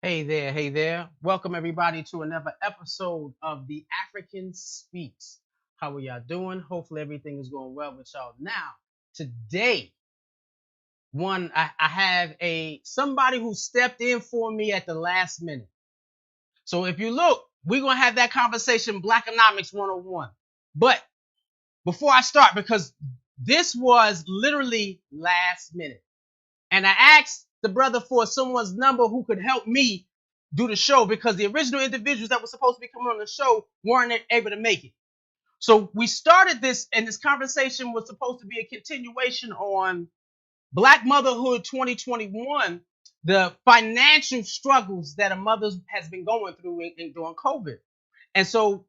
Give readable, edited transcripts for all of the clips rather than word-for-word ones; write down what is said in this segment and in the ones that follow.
Hey there. Welcome everybody to another episode of The African Speaks. How are y'all doing? Hopefully everything is going well with y'all. Now, today, I have somebody who stepped in for me at the last minute. So if you look, we're gonna have that conversation, Blaconomics 101. But before I start, because this was literally last minute, and I asked the brother for someone's number who could help me do the show because the original individuals that were supposed to be coming on the show weren't able to make it. So we started this, and this conversation was supposed to be a continuation on Black Motherhood 2021, the financial struggles that a mother has been going through during COVID. And so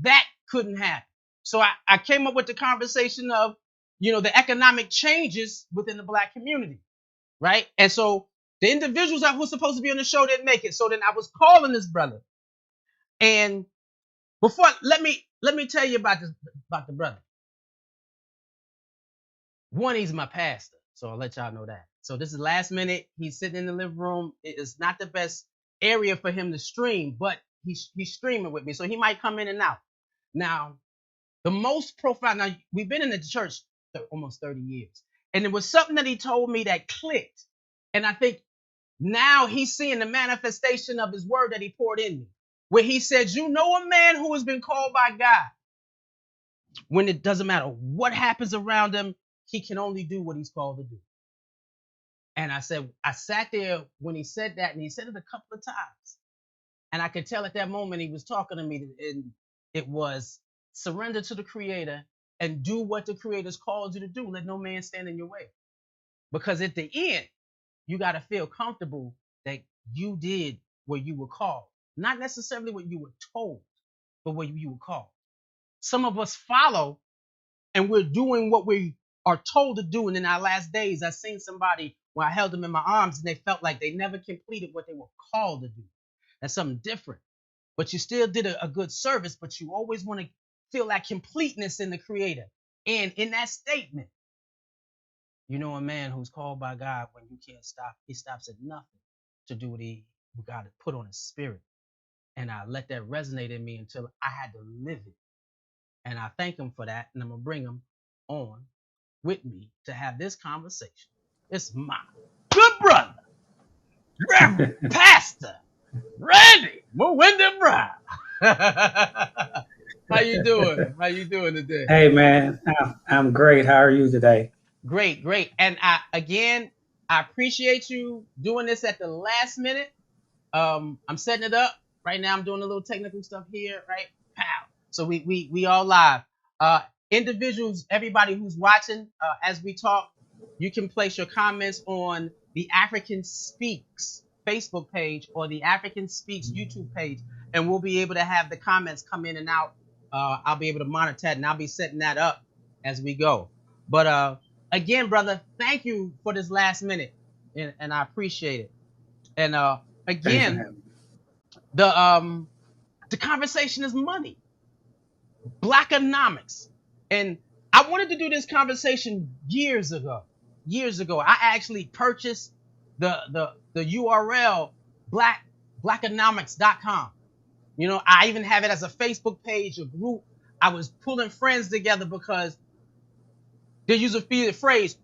that couldn't happen. So I came up with the conversation of, the economic changes within the Black community. Right? And so the individuals that were supposed to be on the show didn't make it. So then I was calling this brother. And before let me tell you about the brother. One, he's my pastor. So I'll let y'all know that. So this is last minute. He's sitting in the living room. It is not the best area for him to stream, but he's streaming with me. So he might come in and out. Now, the most profound, now we've been in the church for almost 30 years. And it was something that he told me that clicked. And I think now he's seeing the manifestation of his word that he poured in me, where he said, a man who has been called by God, when it doesn't matter what happens around him, he can only do what he's called to do. And I sat there when he said that, and he said it a couple of times. And I could tell at that moment he was talking to me, and it was surrender to the Creator and do what the Creator's called you to do. Let no man stand in your way. Because at the end, you got to feel comfortable that you did what you were called. Not necessarily what you were told, but what you were called. Some of us follow and we're doing what we are told to do. And in our last days, I seen somebody when I held them in my arms and they felt like they never completed what they were called to do. That's something different. But you still did a good service, but you always want to feel that completeness in the Creator. And in that statement, a man who's called by God, when you can't stop, he stops at nothing to do what he got to put on his spirit. And I let that resonate in me until I had to live it. And I thank him for that. And I'm going to bring him on with me to have this conversation. It's my good brother, Reverend Pastor Randy Mawinda Brown. How you doing? How you doing today? Hey man, I'm great. How are you today? Great. And I appreciate you doing this at the last minute. I'm setting it up right now. I'm doing a little technical stuff here, right? Pow. So we all live. Individuals, everybody who's watching, as we talk, you can place your comments on the African Speaks Facebook page or the African Speaks YouTube page, and we'll be able to have the comments come in and out. I'll be able to monitor that, and I'll be setting that up as we go. But again, brother, thank you for this last minute, and I appreciate it. And again, the conversation is money, Blaconomics, and I wanted to do this conversation years ago. I actually purchased the URL Blaconomics.com. I even have it as a Facebook page, a group. I was pulling friends together because they use a phrase,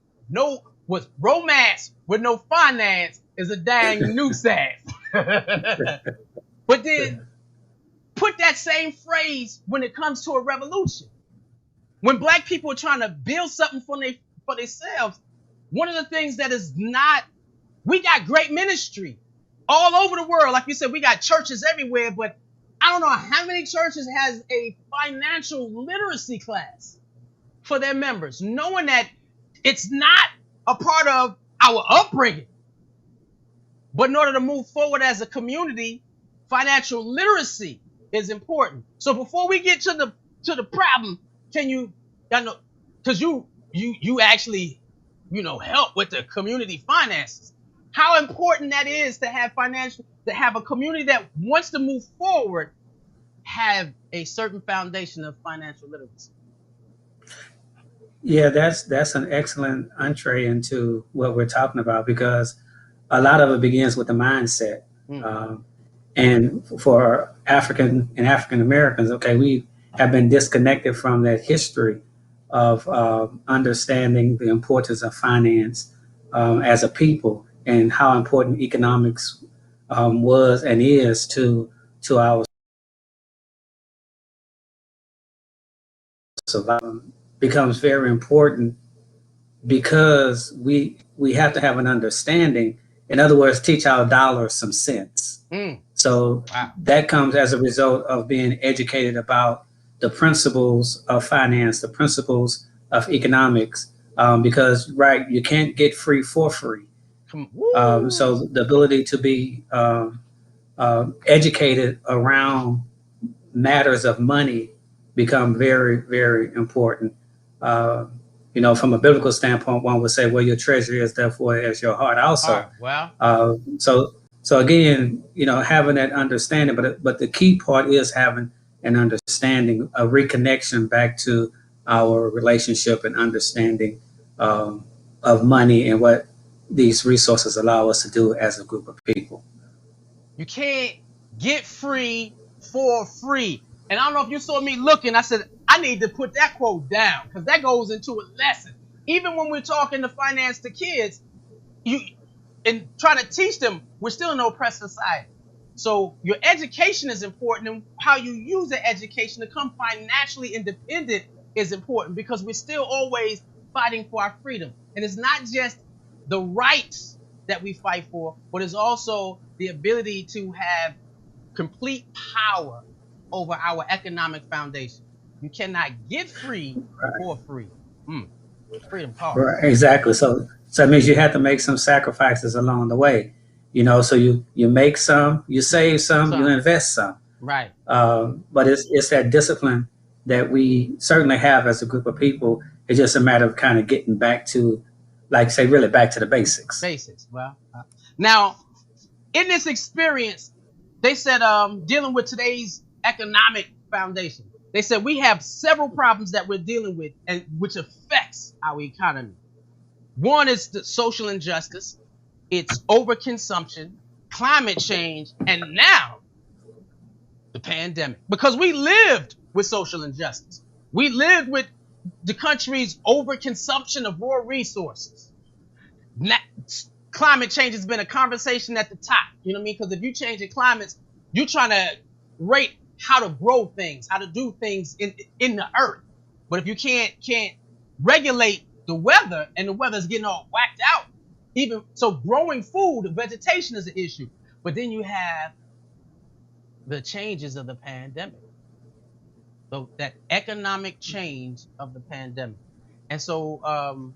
with romance with no finance is a dang nuisance. But then put that same phrase when it comes to a revolution. When Black people are trying to build something for themselves, One of the things that is not, we got great ministry all over the world. Like you said, we got churches everywhere, but I don't know how many churches has a financial literacy class for their members, knowing that it's not a part of our upbringing. But in order to move forward as a community, financial literacy is important. So before we get to the problem, can you, I know, because you actually help with the community finances. How important that is to have a community that wants to move forward, have a certain foundation of financial literacy. Yeah, that's an excellent entree into what we're talking about because a lot of it begins with the mindset. Mm. Um, and for African Americans, okay, we have been disconnected from that history of understanding the importance of finance as a people and how important economics was and is to our survival. Becomes very important because we have to have an understanding. In other words, teach our dollars some sense. Mm. So Wow. that comes as a result of being educated about the principles of finance, the principles of economics, because right, you can't get free for free. So the ability to be educated around matters of money become very, very important. Uh, from a biblical standpoint, one would say, "Well, your treasure is therefore as your heart also." Well. So again, having that understanding, but the key part is having an understanding, a reconnection back to our relationship and understanding of money and what these resources allow us to do as a group of people. You can't get free for free. And I don't know if you saw me looking. I said, I need to put that quote down because that goes into a lesson. Even when we're talking to finance to kids, you and trying to teach them, we're still in an oppressed society. So your education is important, and how you use the education to become financially independent is important because we're still always fighting for our freedom. And it's not just the rights that we fight for, but it's also the ability to have complete power over our economic foundation. You cannot get free for free. Mm, freedom costs. Right, exactly. So it means you have to make some sacrifices along the way. So you make some, you save some, you invest some. Right. But it's that discipline that we certainly have as a group of people. It's just a matter of kind of getting back to, like say, really back to the basics. Basics. Well, now in this experience, they said dealing with today's economic foundation. They said we have several problems that we're dealing with and which affects our economy. One is the social injustice, it's overconsumption, climate change, and now the pandemic. Because we lived with social injustice. We lived with the country's overconsumption of raw resources. Climate change has been a conversation at the top. You know what I mean? Because if you change the climates, you're trying to rate how to grow things, how to do things in the earth. But if you can't regulate the weather and the weather's getting all whacked out, even so, growing food, vegetation is an issue. But then you have the changes of the pandemic. So that economic change of the pandemic. And so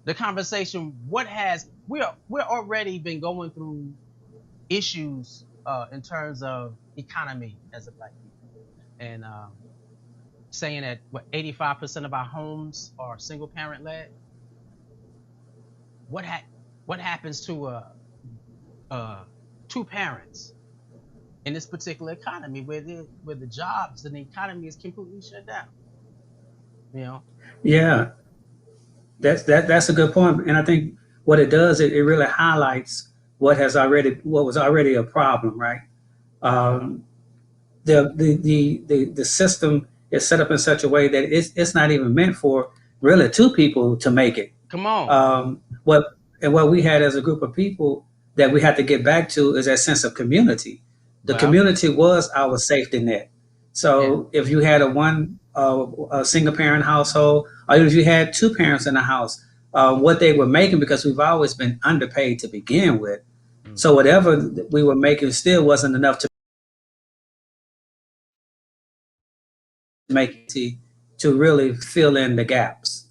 the conversation, we're already been going through issues in terms of economy as a Black people. And saying that 85% of our homes are single parent led. What happens to two parents in this particular economy where the jobs and the economy is completely shut down? Yeah, that's a good point, and I think what it does, it really highlights what was already a problem, right? Um, the system is set up in such a way that it's not even meant for really two people to make it. Come on. What we had as a group of people that we had to get back to is that sense of community. The community was our safety net. So if you had a single parent household, or if you had two parents in the house, what they were making, because we've always been underpaid to begin with. Mm. So whatever we were making still wasn't enough to make to really fill in the gaps.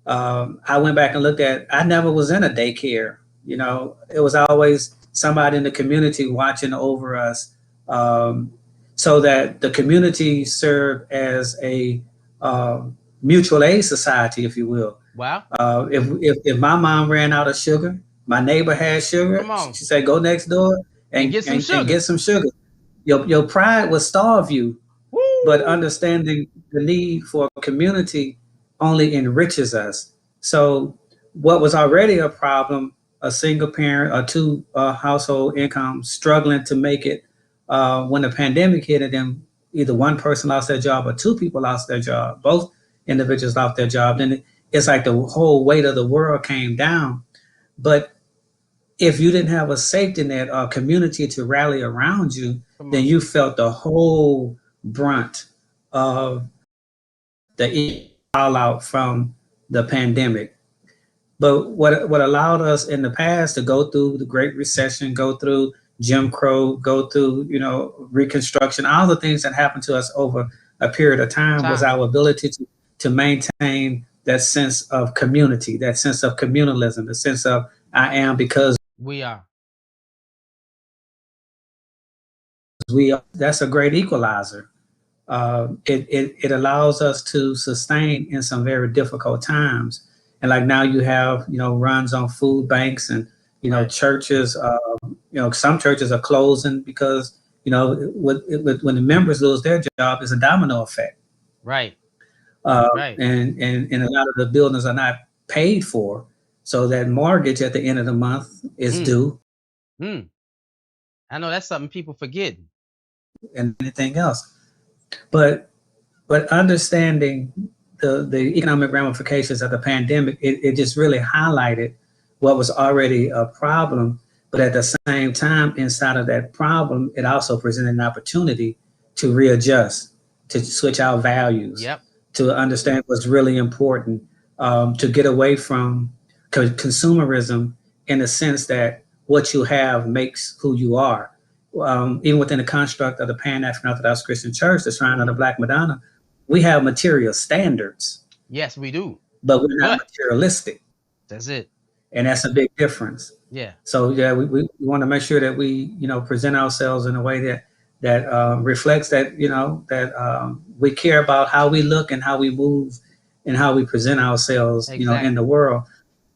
I went back and looked at. I never was in a daycare. It was always somebody in the community watching over us, so that the community served as a mutual aid society, if you will. Wow. If my mom ran out of sugar, my neighbor had sugar. Come on She said, "Go next door and and get some and sugar. get some sugar." Your pride would starve you, but Woo! understanding the need for community only enriches us. So, what was already a problem, a single parent or two household income struggling to make it, when the pandemic hit, and then either one person lost their job or two people lost their job, both individuals lost their job, then it's like the whole weight of the world came down. But if you didn't have a safety net or community to rally around you, Come then on. you felt the whole brunt of the fallout from the pandemic. But what allowed us in the past to go through the Great Recession, go through Jim Crow, go through Reconstruction, all the things that happened to us over a period of time was Time. our ability to maintain that sense of community, that sense of communalism, the sense of I am because We are. we are. That's a great equalizer. It allows us to sustain in some very difficult times. And like now you have, runs on food banks, and, Right. churches, some churches are closing because, when the members lose their job, it's a domino effect. Right. Right. And a lot of the buildings are not paid for. So that mortgage at the end of the month is Mm. due, Mm. I know that's something people forget. and anything else. But understanding the economic ramifications of the pandemic, it just really highlighted what was already a problem. But at the same time, inside of that problem, it also presented an opportunity to readjust, to switch our values, Yep. to understand what's really important, to get away from consumerism, in the sense that what you have makes who you are. Even within the construct of the Pan African Orthodox Christian Church, the Shrine of the Hmm. Black Madonna, we have material standards, Yes, we do. but we're not But materialistic, that's it. and that's a big difference. Yeah. So yeah, we want to make sure that we present ourselves in a way that reflects that we care about how we look and how we move and how we present ourselves in the Exactly. world,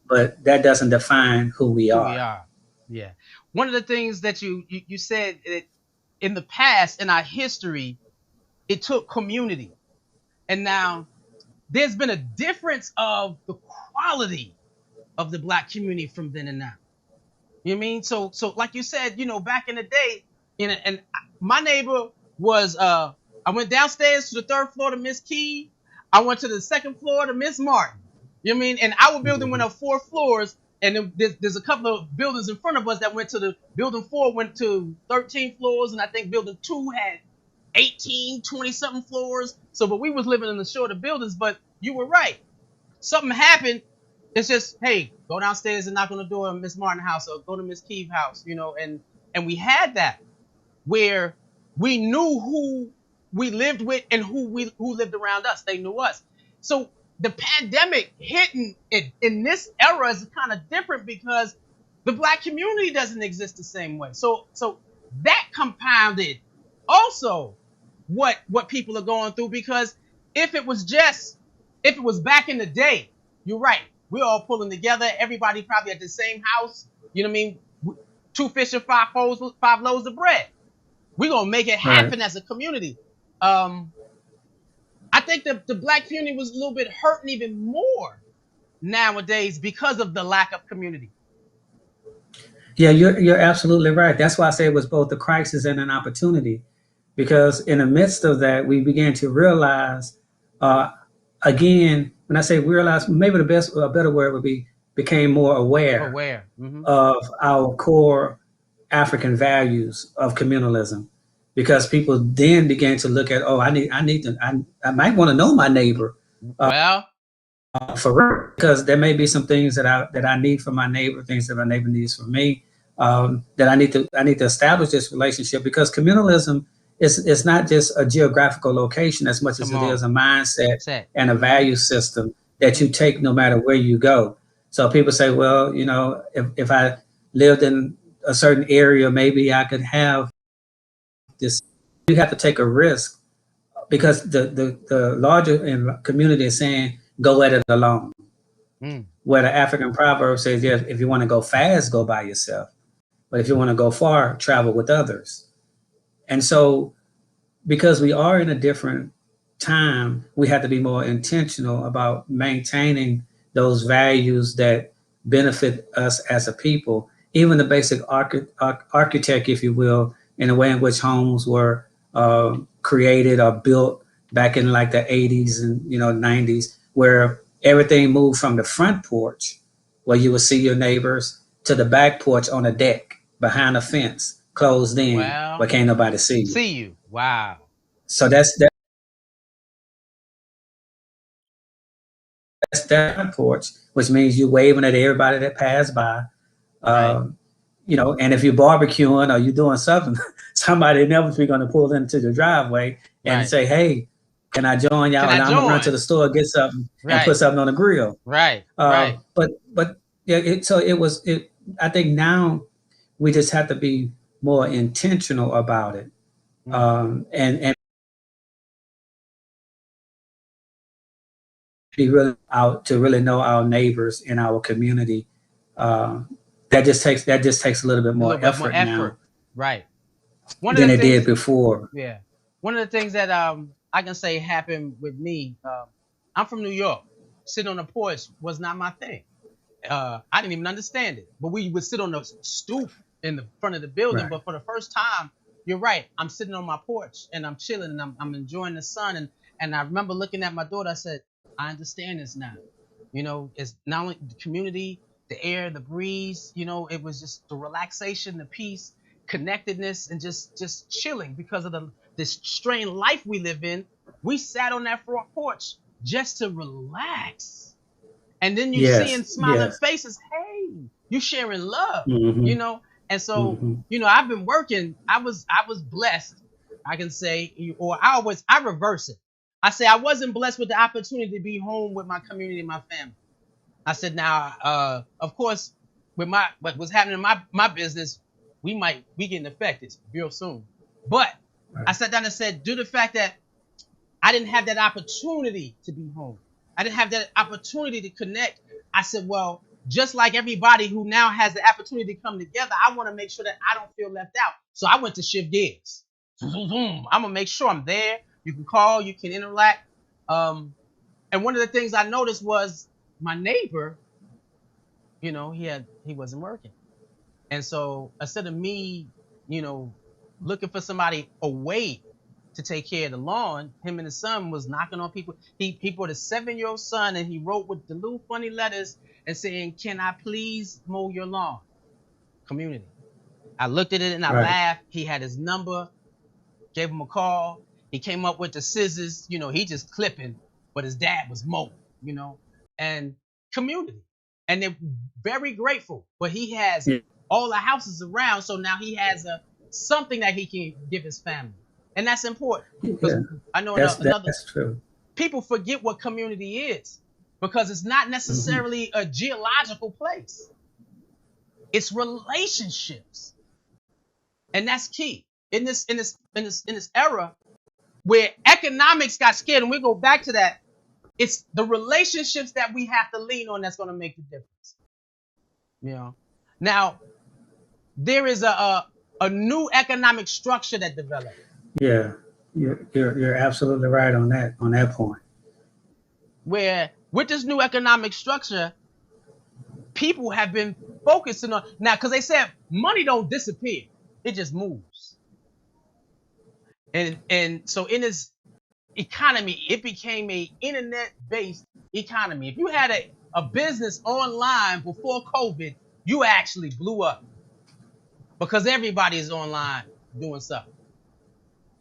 but that doesn't define who we Who we are. are. Yeah. One of the things that you said that in the past in our history, it took community, and now there's been a difference of the quality of the black community from then and now. You know what I mean? So like you said, back in the day, and my neighbor was I went downstairs to the third floor to Miss Key. I went to the second floor to Miss Martin. You know what I mean? And our building went Mhm. up 4 floors, and then there's a couple of buildings in front of us that went to the building 4 went to 13 floors, and I think building 2 had 18, 20 something floors. So but we was living in the shorter buildings, but you were right. Something happened, it's just, hey, go downstairs and knock on the door of Miss Martin's house or go to Miss Kee's house, and we had that where we knew who we lived with and who lived around us. They knew us. So the pandemic hitting it in this era is kind of different because the black community doesn't exist the same way. So that compounded also what people are going through, because if it was just if it was back in the day, you're right. We're all pulling together. Everybody probably at the same house. You know what I mean? Two fish and five loaves of bread. We're gonna make it Right. happen as a community. Um, I think the black community was a little bit hurting even more nowadays because of the lack of community. Yeah, you're absolutely right. That's why I say it was both a crisis and an opportunity, because in the midst of that, we began to realize, uh, again, when I say realize, maybe a better word would be became more aware Aware. Mm-hmm. of our core African values of communalism, because people then began to look at, oh, I might want to know my neighbor. Well, for real, because there may be some things that I need from my neighbor, things that my neighbor needs from me. That I need to establish this relationship, because communalism is not just a geographical location as much as Come it is on. a mindset Set. and a Mm-hmm. value system that you Mm-hmm. take no matter where you go. So people say, well, if I lived in a certain area, maybe I could have this. You have to take a risk, because the larger community is saying, go at it alone. Mm. Where the African proverb says, yes, if you want to go fast, go by yourself. But if you want to go far, travel with others. And so, because we are in a different time, we have to be more intentional about maintaining those values that benefit us as a people. Even the basic architect, if you will, in the way in which homes were created or built back in like the 80s and 90s, where everything moved from the front porch, where you would see your neighbors, to the back porch on a deck behind a fence, closed in, where Well, can't nobody see you. see you. Wow. So that's that porch, which means you waving at everybody that passed by. Right. Um, and if you're barbecuing or you're doing something, somebody inevitably going to pull into the driveway and Right. say, "Hey, can I join Can y'all?" I And I'm gonna run to join? the store, get something, and put Right. something on the grill. Right. Right. But yeah, so it was. I think now we just have to be more intentional about it, Mm. and be really out to really know our neighbors in our community. Um, that just takes a little bit A more little bit more effort now effort. Right. One of than the it did things, before. yeah. One of the things that I can say happened with me. I'm from New York. Sitting on the porch was not my thing. I didn't even understand it. But we would sit on the stoop in the front of the building. Right. But for the first time, you're right. I'm sitting on my porch and I'm chilling and I'm enjoying the sun. And I remember looking at my daughter. I said, I understand this now. It's not only the community, the air, the breeze. It was just the relaxation, the peace, connectedness, and just chilling because of this strained life we live in. We sat on that front porch just to relax, and then you seeing Yes. smiling Yes. faces. Hey, you sharing love, you Mm-hmm. know. And so, Mm-hmm. I've been working. I was blessed. I can say, or I reverse it. I say I wasn't blessed with the opportunity to be home with my community and my family. I said, now, of course, with what was happening in my business, we getting affected real soon. But I Right. sat down and said, due to the fact that I didn't have that opportunity to be home. I didn't have that opportunity to connect. I said, well, just like everybody who now has the opportunity to come together, I want to make sure that I don't feel left out. So I went to shift gears. I'm gonna make sure I'm there. You can call, you can interact. And one of the things I noticed was my neighbor, he wasn't working. And so instead of me, you know, looking for somebody away to take care of the lawn, him and his son was knocking on people. He brought a 7-year-old son and he wrote with the little funny letters and saying, "Can I please mow your lawn?" Community. I looked at it and I Right. laughed. He had his number, gave him a call. He came up with the scissors. He just clipping, but his dad was mowing. And community. And they're very grateful. But he has Yeah. all the houses around, so now he has something that he can give his family, and that's important because Yeah. I know That's another that's true. people forget what community is because it's not Mm-hmm. necessarily a geological place. It's relationships, and that's key in this era where economics got scared, and we go back to that. It's the relationships that we have to lean on that's going to make the difference. You know. Now there is a new economic structure that developed Yeah. You're absolutely right on that point. where with this new economic structure, people have been focusing on now because they said money don't disappear, it just moves. And so in this economy, it became a internet based economy. If you had a business online before COVID, you actually blew up because everybody is online doing stuff,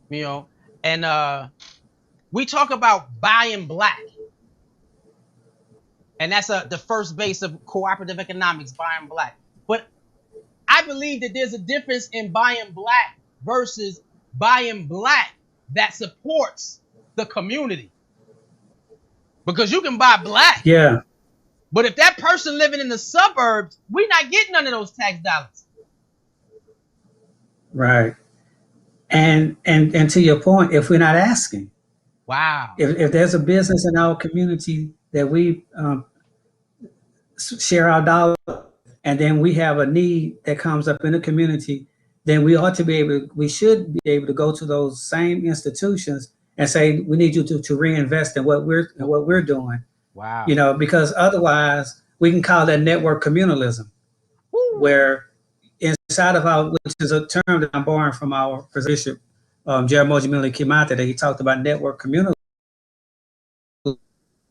you know. And we talk about buying black. And that's the first base of cooperative economics, buying black. But I believe that there's a difference in buying black versus buying black that supports the community. Because you can buy black, Yeah, but if that person living in the suburbs, we're not getting none of those tax dollars. right. And to your point, if we're not asking, Wow. if there's a business in our community that we share our dollar, and then we have a need that comes up in the community, then we should be able to go to those same institutions and say, we need you to reinvest in what we're doing, Wow. because otherwise we can call that network communalism, Woo. where inside of our, which is a term that I'm borrowing from our Bishop, Jaramogi Miller Kimata, that he talked about network communalism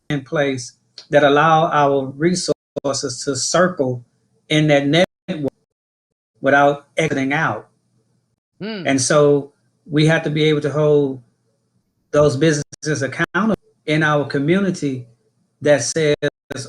in place that allow our resources to circle in that network without exiting out. Mm. And so we have to be able to hold those businesses accountable in our community that says,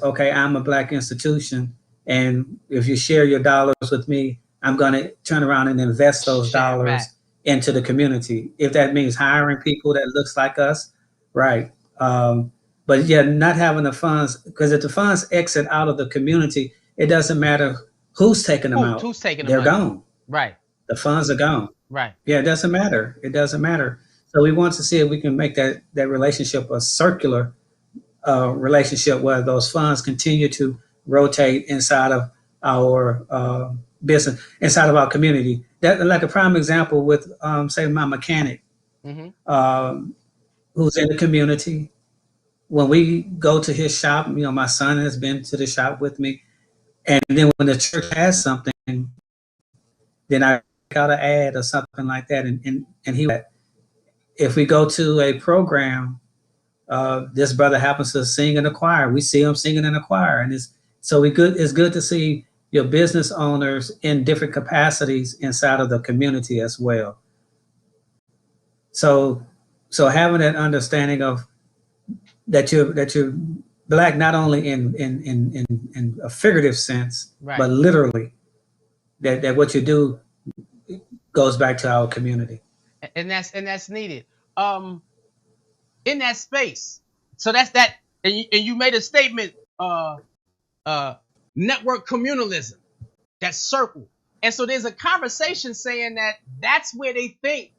okay, I'm a black institution, and if you share your dollars with me, I'm going to turn around and invest those Share dollars back. into the community. If that means hiring people that looks like us, right? But yeah, not having the funds, because if the funds exit out of the community, it doesn't matter who's taking them out. Who's taking the They're money? gone. Right. The funds are gone. Right. Yeah, it doesn't matter. It doesn't matter. So we want to see if we can make that relationship a circular relationship where those funds continue to rotate inside of our business, inside of our community. That, like a prime example with, say, my mechanic, Mm-hmm. who's in the community. When we go to his shop, my son has been to the shop with me, and then when the church has something, then I got an ad or something like that, and he. If we go to a program, this brother happens to sing in a choir. We see him singing in a choir, and it's good to see your business owners in different capacities inside of the community as well. So, having that understanding of that you're black, not only in a figurative sense, Right. but literally, that what you do goes back to our community. And that's needed. In that space. So that's that. And you made a statement. Uh, network communalism. That circle. And so there's a conversation saying that that's where they think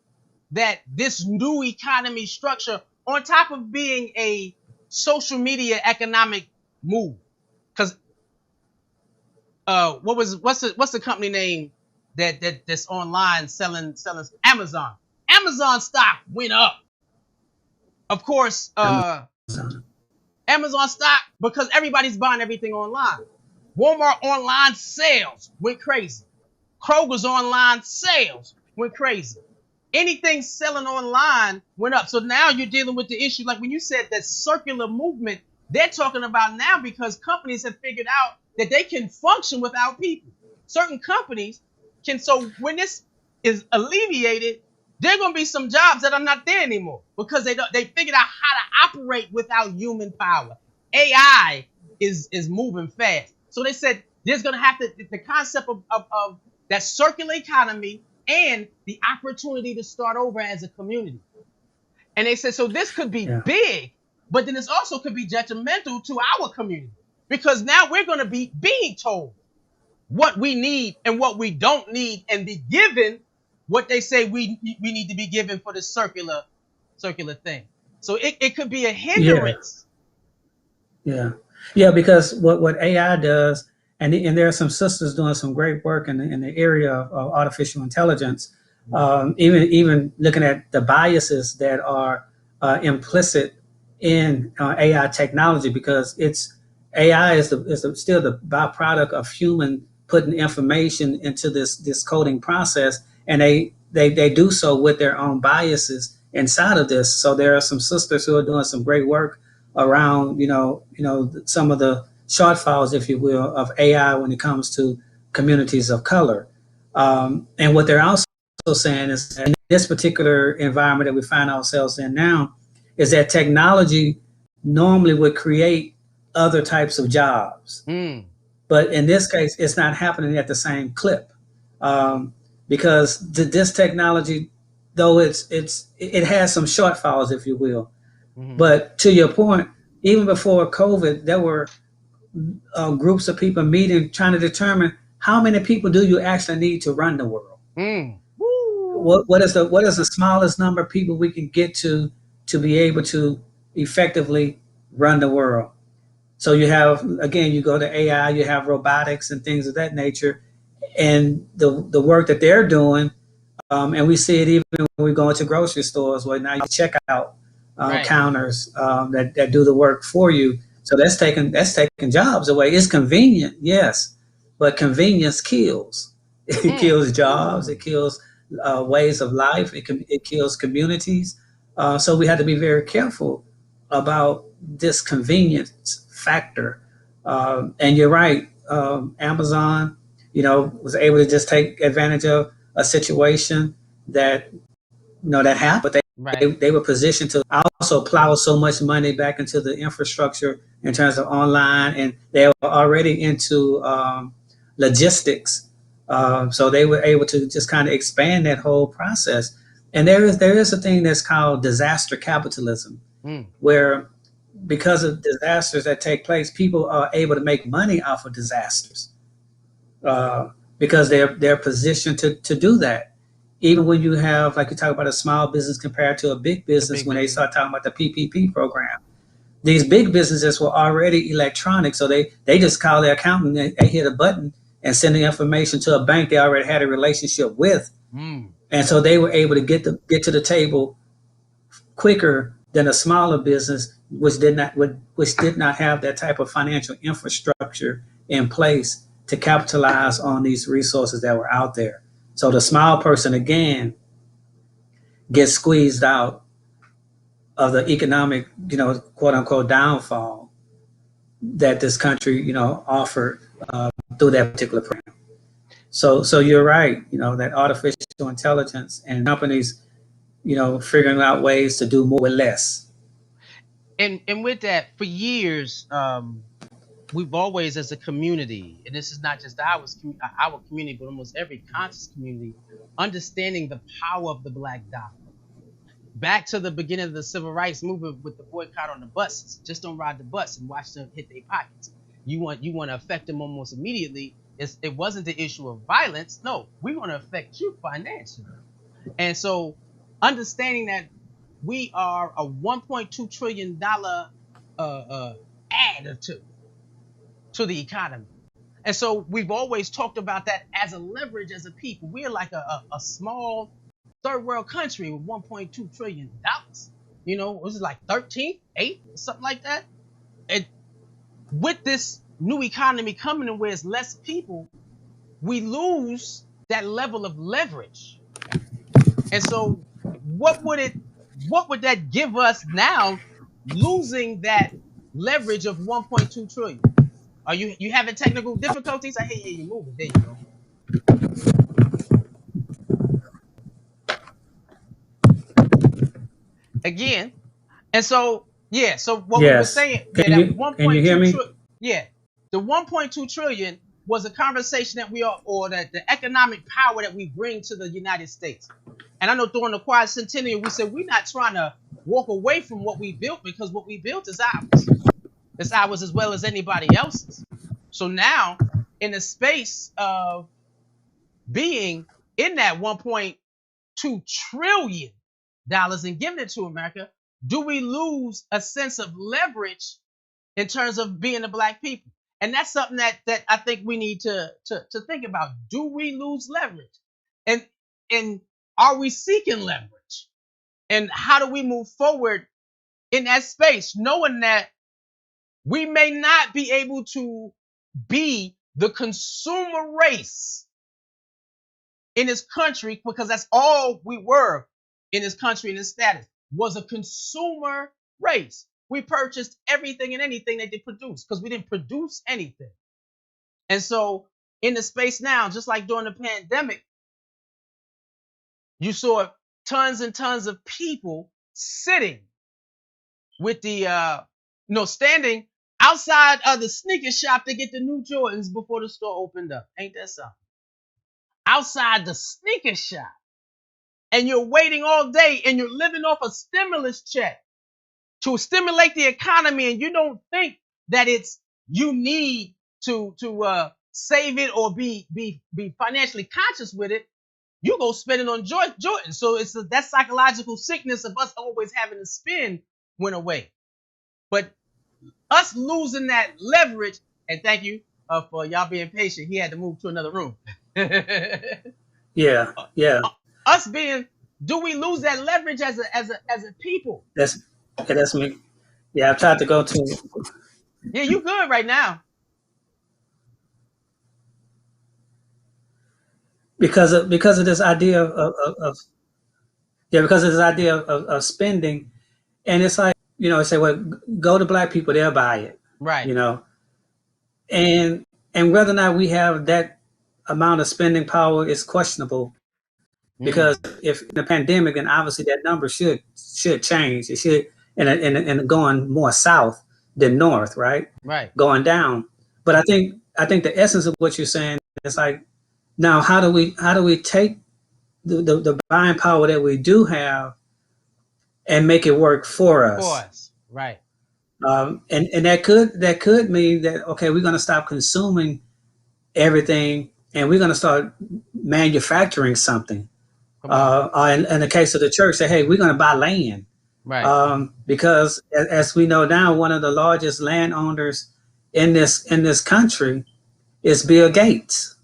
that this new economy structure, on top of being a social media economic move, because what's the company name that's online selling Amazon? Amazon stock went up. Of course, Amazon stock, because everybody's buying everything online. Walmart online sales went crazy. Kroger's online sales went crazy. Anything selling online went up. So now you're dealing with the issue, like when you said that circular movement, they're talking about now because companies have figured out that they can function without people. Certain companies can, so when this is alleviated, there are going to be some jobs that are not there anymore because they figured out how to operate without human power. AI is moving fast. So they said there's going to have to, the concept of that circular economy and the opportunity to start over as a community. And they said, so this could be big, but then this also could be detrimental to our community because now we're going to be being told what we need and what we don't need and be given what they say we need to be given for the circular thing. So it could be a hindrance. Yeah, because what AI does, and there are some sisters doing some great work in the area of artificial intelligence, even looking at the biases that are implicit in AI technology, because AI is still the byproduct of human putting information into this coding process, and they do so with their own biases inside of this. So there are some sisters who are doing some great work around some of the shortfalls, if you will, of AI when it comes to communities of color. And what they're also saying is, in this particular environment that we find ourselves in now, is that technology normally would create other types of jobs. Mm. But in this case, it's not happening at the same clip, um, because this technology, though it has some shortfalls, if you will. Mm-hmm. But to your point, even before COVID, there were groups of people meeting, trying to determine how many people do you actually need to run the world. Mm. What is the smallest number of people we can get to be able to effectively run the world? So you have, again, you go to AI, you have robotics and things of that nature, and the work that they're doing, and we see it even when we go into grocery stores where now you check out Right. counters that do the work for you. So that's taking jobs away. It's convenient, yes, but convenience kills. It Mm. kills jobs. It kills ways of life. It kills communities. So we have to be very careful about this convenience factor. And you're right. Amazon, was able to just take advantage of a situation that that happened, but Right. they were positioned to also plow so much money back into the infrastructure in terms of online, and they were already into logistics, so they were able to just kind of expand that whole process. And there is a thing that's called disaster capitalism, Mm. where because of disasters that take place, people are able to make money off of disasters, uh, because they're positioned to do that. Even when you have, like, you talk about a small business compared to a big The business, big when they business. start talking about the PPP program, these big businesses were already electronic, so they just call their accountant, they hit a button and send the information to a bank they already had a relationship with, Mm. and so they were able to get to the table quicker than a smaller business, which did not have that type of financial infrastructure in place to capitalize on these resources that were out there. So the small person, again, gets squeezed out of the economic, quote unquote, downfall that this country, offered through that particular program. So you're right, that artificial intelligence and companies, figuring out ways to do more with less. And with that, for years, we've always, as a community, and this is not just our community, but almost every conscious community, understanding the power of the Black dollar. Back to the beginning of the civil rights movement with the boycott on the buses. Just don't ride the bus and watch them hit their pockets. You want to affect them almost immediately. It wasn't the issue of violence. No, we want to affect you financially. And so, understanding that we are a $1.2 trillion add to the economy. And so we've always talked about that as a leverage as a people. We're like a small third world country with $1.2 trillion. Was it like 13, 8, something like that? And with this new economy coming in where it's less people, we lose that level of leverage. And so what would that give us now, losing that leverage of 1.2 trillion? Are you having technical difficulties? I hear you moving. There you go. Again. And so, yeah, so what we were Yes. saying, yeah, Can that you hear 1.2 me? trillion, yeah, the 1.2 trillion was a conversation that we are, or that the economic power that we bring to the United States. And I know during the quadcentennial, we said we're not trying to walk away from what we built, because what we built is ours. It's ours as well as anybody else's. So now, in the space of being in that 1.2 trillion dollars and giving it to America, do we lose a sense of leverage in terms of being the Black people? And that's something that I think we need to think about. Do we lose leverage? And and are we seeking leverage? And how do we move forward in that space, knowing that we may not be able to be the consumer race in this country, because that's all we were in this country, in this status, was a consumer race. We purchased everything and anything that they produced because we didn't produce anything. And so in the space now, just like during the pandemic, you saw tons and tons of people sitting with the standing outside of the sneaker shop to get the new Jordans before the store opened up. Ain't that something? Outside the sneaker shop. And you're waiting all day and you're living off a stimulus check to stimulate the economy, and you don't think that it's you need to save it or be financially conscious with it. You go spend it on Jordan. So it's that psychological sickness of us always having to spend went away. But us losing that leverage, and thank you for y'all being patient. He had to move to another room. Yeah, yeah. Us being, do we lose that leverage as a people? That's me. Yeah, I've tried to go to Yeah, you good right now. because of this idea of yeah, because of this idea of spending, and it's like, I say, well, go to black people, they'll buy it, Right. you know, and whether or not we have that amount of spending power is questionable, because if in the pandemic, then obviously that number should change. It should, and going more south than north, right? Right. Going down. But I think the essence of what you're saying is like, now how do we take the buying power that we do have and make it work for For us? us. Right. And that could mean that, okay, we're going to stop consuming everything and we're going to start manufacturing something. Come on. In the case of the church, say, hey, we're going to buy land, Right. because as we know now, one of the largest landowners in this country is Bill Gates.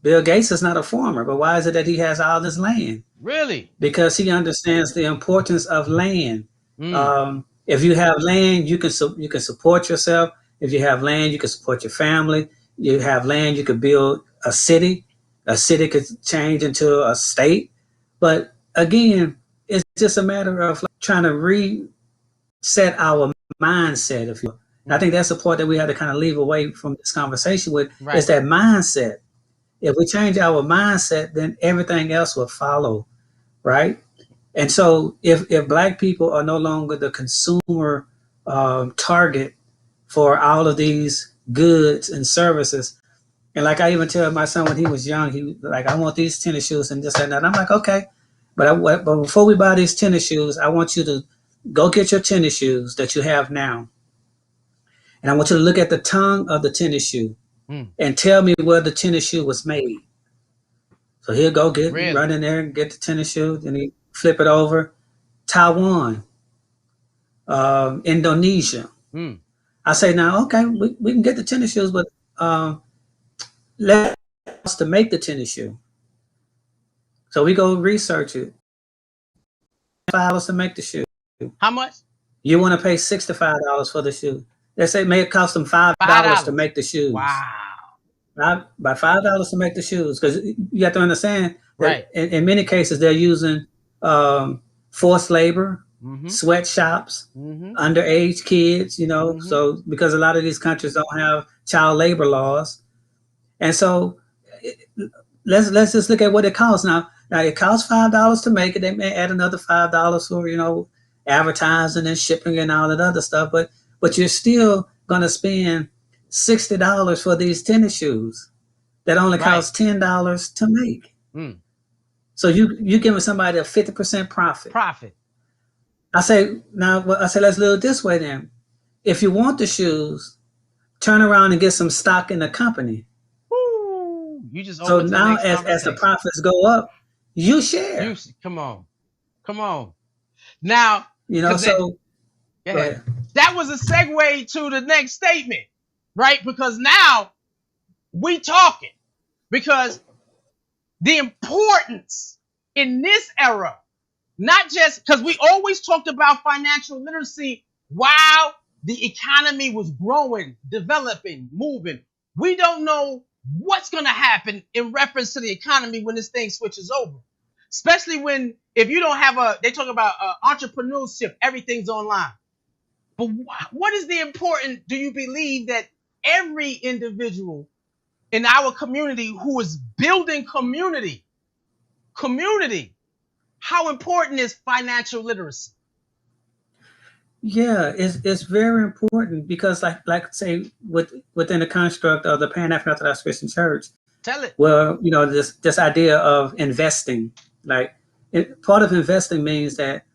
Bill Gates is not a farmer, but why is it that he has all this land? Really? Because he understands the importance of land. Mm. If you have land, you can support yourself. If you have land, you can support your family. You have land, you could build a city. A city could change into a state. But again, it's just a matter of like trying to reset our mindset. If you, I think that's the part that we have to kind of leave away from this conversation with, is Right. that mindset. If we change our mindset, then everything else will follow, right? And so if black people are no longer the consumer target for all of these goods and services, and like I even tell my son when he was young, he like, I want these tennis shoes and this and that. And I'm like, okay, but before we buy these tennis shoes, I want you to go get your tennis shoes that you have now, and I want you to look at the tongue of the tennis shoe Mm. and tell me where the tennis shoe was made. So he'll go run Really? in there and get the tennis shoe, and he flip it over. Taiwan, Indonesia. Mm. I say, now, okay, we can get the tennis shoes, but let us to make the tennis shoe. So we go research it. $5 to make the shoe. How much? You want to pay $65 for the shoe. They say may it cost them $5 to $5. make the shoes. Wow. Right? By $5 to make the shoes, because you have to understand Right. that in many cases they're using forced labor, Mm-hmm. sweatshops, Mm-hmm. underage kids. Mm-hmm. So because a lot of these countries don't have child labor laws, and so let's just look at what it costs now. Now it costs $5 to make it. They may add another $5 for advertising and shipping and all that other stuff, but you're still gonna spend $60 for these tennis shoes that only Right. cost $10 to make. Mm. So you giving somebody a 50% profit. Profit. I say let's do it this way then. If you want the shoes, turn around and get some stock in the company. Woo. You just So open to the now next as the conversation. profits go up, you share. You come on. Come on. Now, So go go ahead. ahead. That was a segue to the next statement, right? Because now we talking. Because the importance in this era, not just because we always talked about financial literacy while the economy was growing, developing, moving. We don't know what's going to happen in reference to the economy when this thing switches over. Especially if you don't have they talk about entrepreneurship, everything's online. But what is the important, do you believe that every individual in our community who is building community, how important is financial literacy? Yeah, it's very important because like say within the construct of the Pan African Orthodox Christian Church, Tell it. well, this idea of investing, like part of investing means that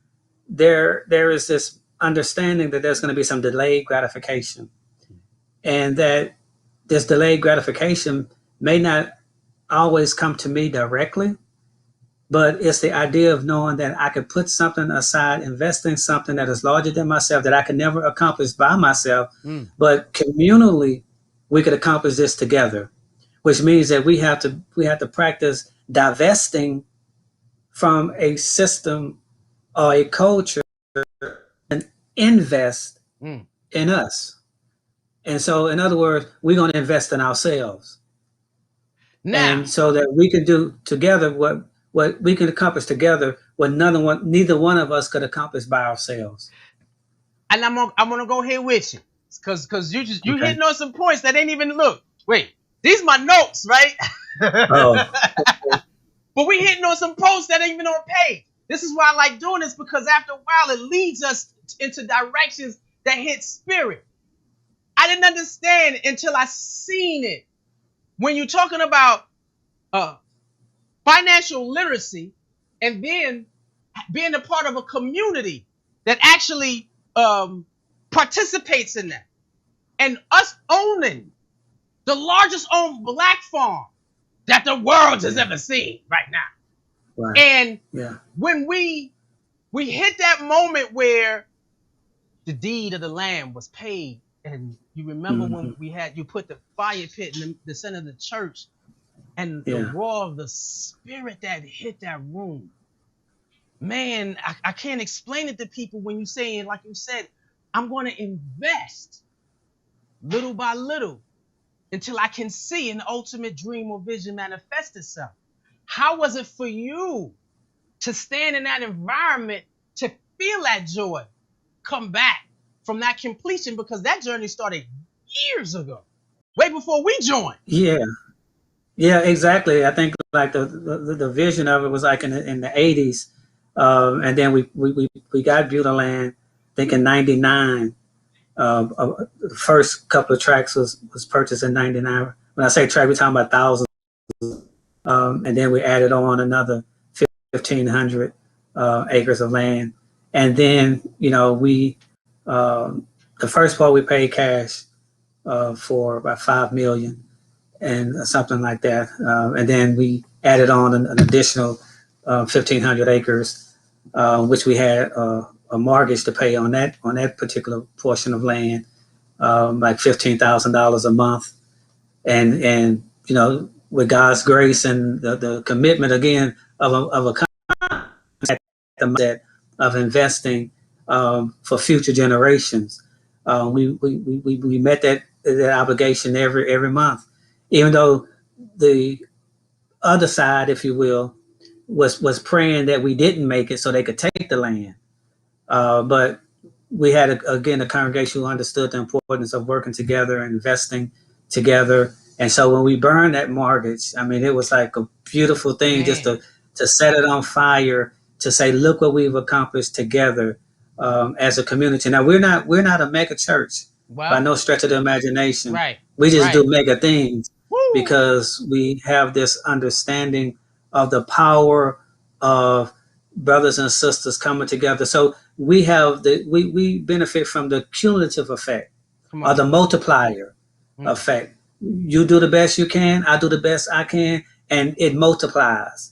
there is this understanding that there's going to be some delayed gratification, and that this delayed gratification may not always come to me directly, but it's the idea of knowing that I could put something aside, invest in something that is larger than myself that I can never accomplish by myself, but communally we could accomplish this together, which means that we have to practice divesting from a system or a culture and invest Mm. in us. And so, in other words, we're going to invest in ourselves, Now, and so that we can do together what we can accomplish together, what neither one of us could accomplish by ourselves. and I'm gonna go here with you, cause you Okay. hitting on some points that ain't even look. Wait, these my notes, right? Oh, But we hitting on some posts that ain't even on page. This is why I like doing this, because after a while it leads us into directions that hit spirit. I didn't understand until I seen it. When you're talking about uh, financial literacy, and then being a part of a community that actually participates in that, and us owning the largest owned black farm that the world has ever seen right now. right. And Yeah. when we hit that moment where the deed of the land was paid, and you remember when you put the fire pit in the center of the church, and the Yeah. roar of the spirit that hit that room. Man, I can't explain it to people when you saying, like you said, I'm going to invest little by little until I can see an ultimate dream or vision manifest itself. How was it for you to stand in that environment, to feel that joy come back from that completion? Because that journey started years ago, way before we joined. Yeah. Yeah, exactly. I think like the vision of it was like in the 80s. And then we got Buda Land, I think in 99. The first couple of tracks was purchased in 99. When I say track, we're talking about thousands. And then we added on another 1,500 acres of land. And then, the first part we paid cash for about 5 million and something like that. And then we added on an additional 1,500 acres, which we had a mortgage to pay on that particular portion of land, like $15,000 a month. And with God's grace and the commitment again of a mindset of investing for future generations. We met that obligation every month, even though the other side, if you will, was praying that we didn't make it so they could take the land. But we had again a congregation who understood the importance of working together and investing together. And so when we burned that mortgage, I mean, it was like a beautiful thing just Man, to set it on fire, to say, look what we've accomplished together as a community. Now we're not a mega church by well, no stretch of the imagination. right, We just right. do mega things Woo! because we have this understanding of the power of brothers and sisters coming together. So we benefit from the cumulative effect Come or on. the multiplier Mm. effect. You do the best you can, I do the best I can, and it multiplies.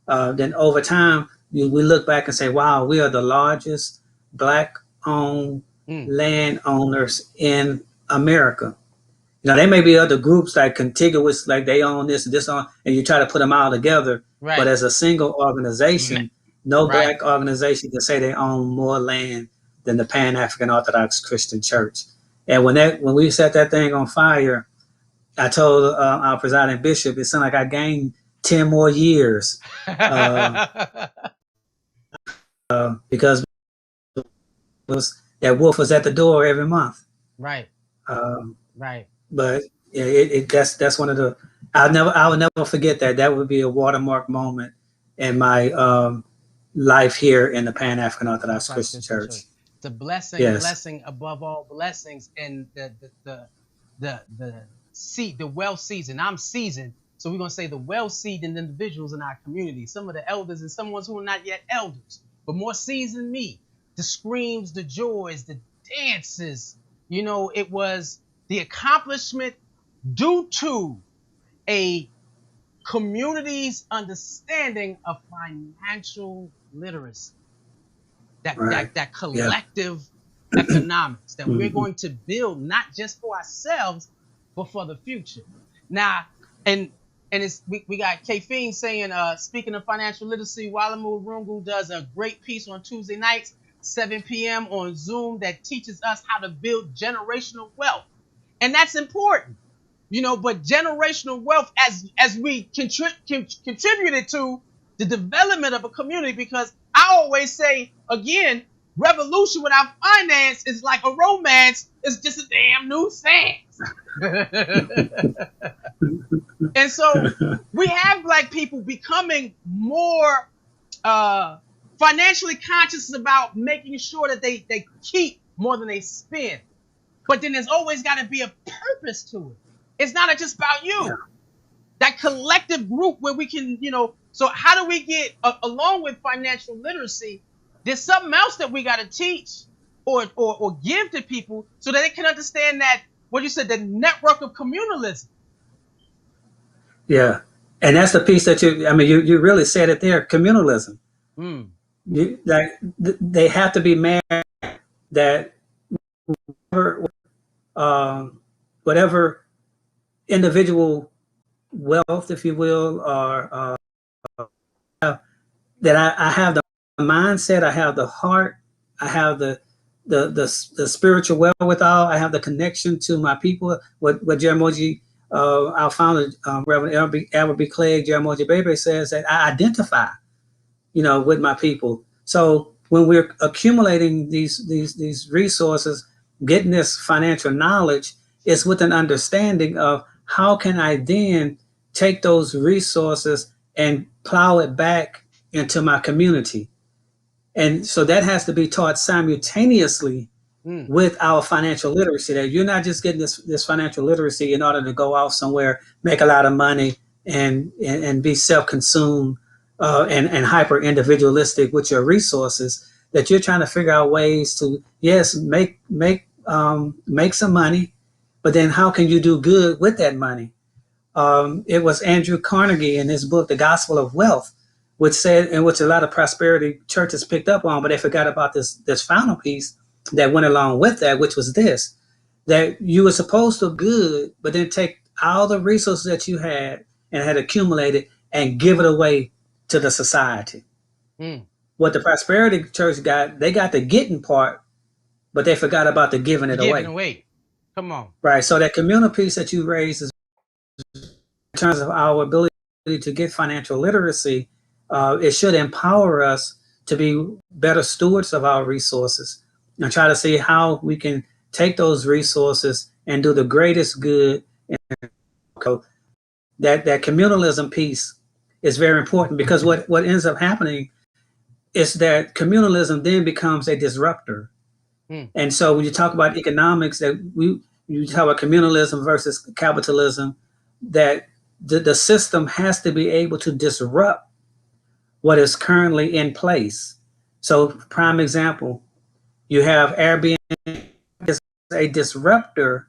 Then over time, we look back and say, wow, we are the largest black owned Mm. landowners in America. There may be other groups like contiguous, like they own this on, and you try to put them all together. But Right. as a single organization, no Right. black organization can say they own more land than the Pan African Orthodox Christian Church. And when we set that thing on fire, I told our presiding bishop, it sounded like I gained 10 more years because that wolf was at the door every month. Right. Um, Right. but that's one of the I will never forget that. That would be a watermark moment in my life here in the Pan African Orthodox Christian Christian Church. Church. The blessing, Yes. blessing above all blessings, and the seed, the well seasoned. I'm seasoned, so we're gonna say the well seasoned individuals in our community. Some of the elders and some ones who are not yet elders, but more seasoned me. The screams, the joys, the dances. It was the accomplishment due to a community's understanding of financial literacy, that Right. that that Yeah. collective economics that we're Mm-hmm. going to build not just for ourselves but for the future. Now, and it's we got Kafine saying, speaking of financial literacy, Walamu Rungu does a great piece on Tuesday nights, 7 p.m. on Zoom, that teaches us how to build generational wealth. And that's important. But generational wealth, as we contributed to the development of a community, because I always say again, revolution without finance is like a romance. It's just a damn new sex. And so we have Black people becoming more uh, financially conscious about making sure that they keep more than they spend. But then there's always got to be a purpose to it. It's not just about Yeah. you. That collective group where we can, so how do we get, along with financial literacy, there's something else that we got to teach or give to people so that they can understand that, what you said, the network of communalism. Yeah. And that's the piece that you really said it there, communalism. Mm. Like they have to be mad that whatever, whatever individual wealth, if you will, or that I have the mindset, I have the heart, I have the spiritual wherewithal, I have the connection to my people. What Jeramogi, our founder, Reverend Albert B. Clegg, Jeramogi Bebe says that I identify, with my people. So when we're accumulating these resources, getting this financial knowledge, it's with an understanding of how can I then take those resources and plow it back into my community. And so that has to be taught simultaneously Mm. with our financial literacy. That you're not just getting this financial literacy in order to go off somewhere, make a lot of money, and be self-consumed, and hyper individualistic with your resources. That you're trying to figure out ways to, yes, make some money, but then how can you do good with that money? It was Andrew Carnegie in his book, The Gospel of Wealth, which said, in which a lot of prosperity churches picked up on, but they forgot about this final piece that went along with that, which was this: that you were supposed to good, but then take all the resources that you had and had accumulated and give it away to the society. Mm. What the prosperity church got, they got the getting part, but they forgot about the giving The it giving away. away. Come on. Right. So that communal piece that you raised is in terms of our ability to get financial literacy, it should empower us to be better stewards of our resources and try to see how we can take those resources and do the greatest good. That communalism piece is very important, because what ends up happening is that communalism then becomes a disruptor. Mm. And so when you talk about economics, you talk about communalism versus capitalism, that the system has to be able to disrupt what is currently in place. So, prime example, you have Airbnb as a disruptor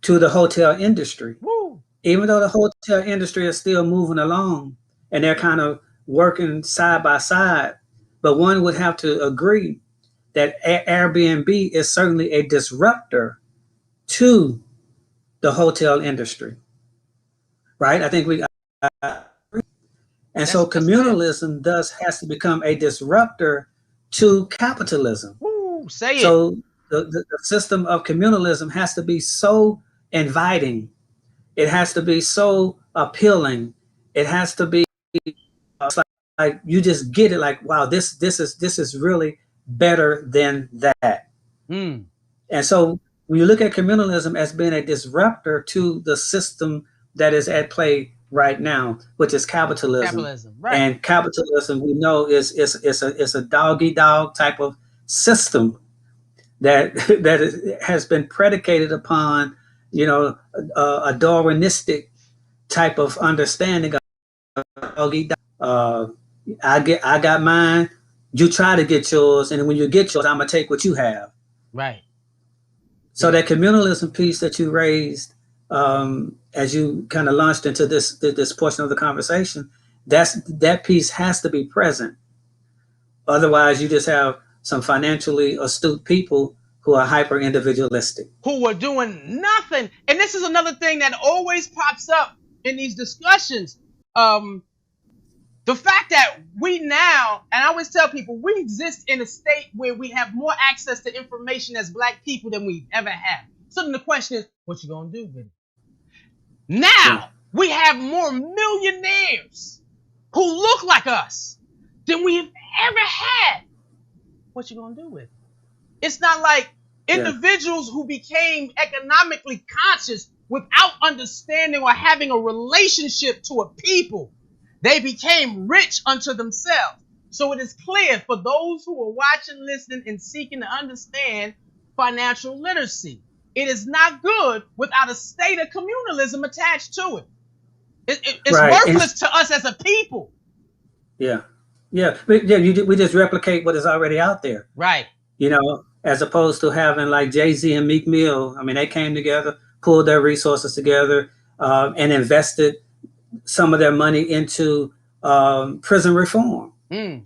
to the hotel industry. Woo. Even though the hotel industry is still moving along and they're kind of working side by side, but one would have to agree that Airbnb is certainly a disruptor to the hotel industry, right? I think and so That's fair. communalism thus has to become a disruptor to capitalism. Woo. Say it. So the system of communalism has to be so inviting. It has to be so appealing. It has to be like you just get it, like, wow, this is really better than that. Mm. And so when you look at communalism as being a disruptor to the system that is at play right now, which is capitalism. Capitalism. Right. And capitalism, we know, is a dog eat dog type of system. that that has been predicated upon, a Darwinistic type of understanding of dog eat dog. I got mine. You try to get yours, and when you get yours, I'm gonna take what you have. Right. So Yeah. that communalism piece that you raised, as you kind of launched into this portion of the conversation, that piece has to be present. Otherwise, you just have some financially astute people who are hyper individualistic. Who were doing nothing. And this is another thing that always pops up in these discussions. The fact that we now, and I always tell people, we exist in a state where we have more access to information as Black people than we've ever had. So then the question is, what you gonna do with it? Yeah. Now we have more millionaires who look like us than we've ever had. What you gonna do with it? It's not like Yeah. individuals who became economically conscious without understanding or having a relationship to a people. They became rich unto themselves. So it is clear for those who are watching, listening, and seeking to understand financial literacy. It is not good without a state of communalism attached to it. It's Right. worthless to us as a people. Yeah. Yeah. We just replicate what is already out there. Right. As opposed to having like Jay-Z and Meek Mill. I mean, they came together, pulled their resources together, and invested some of their money into prison reform. Mm.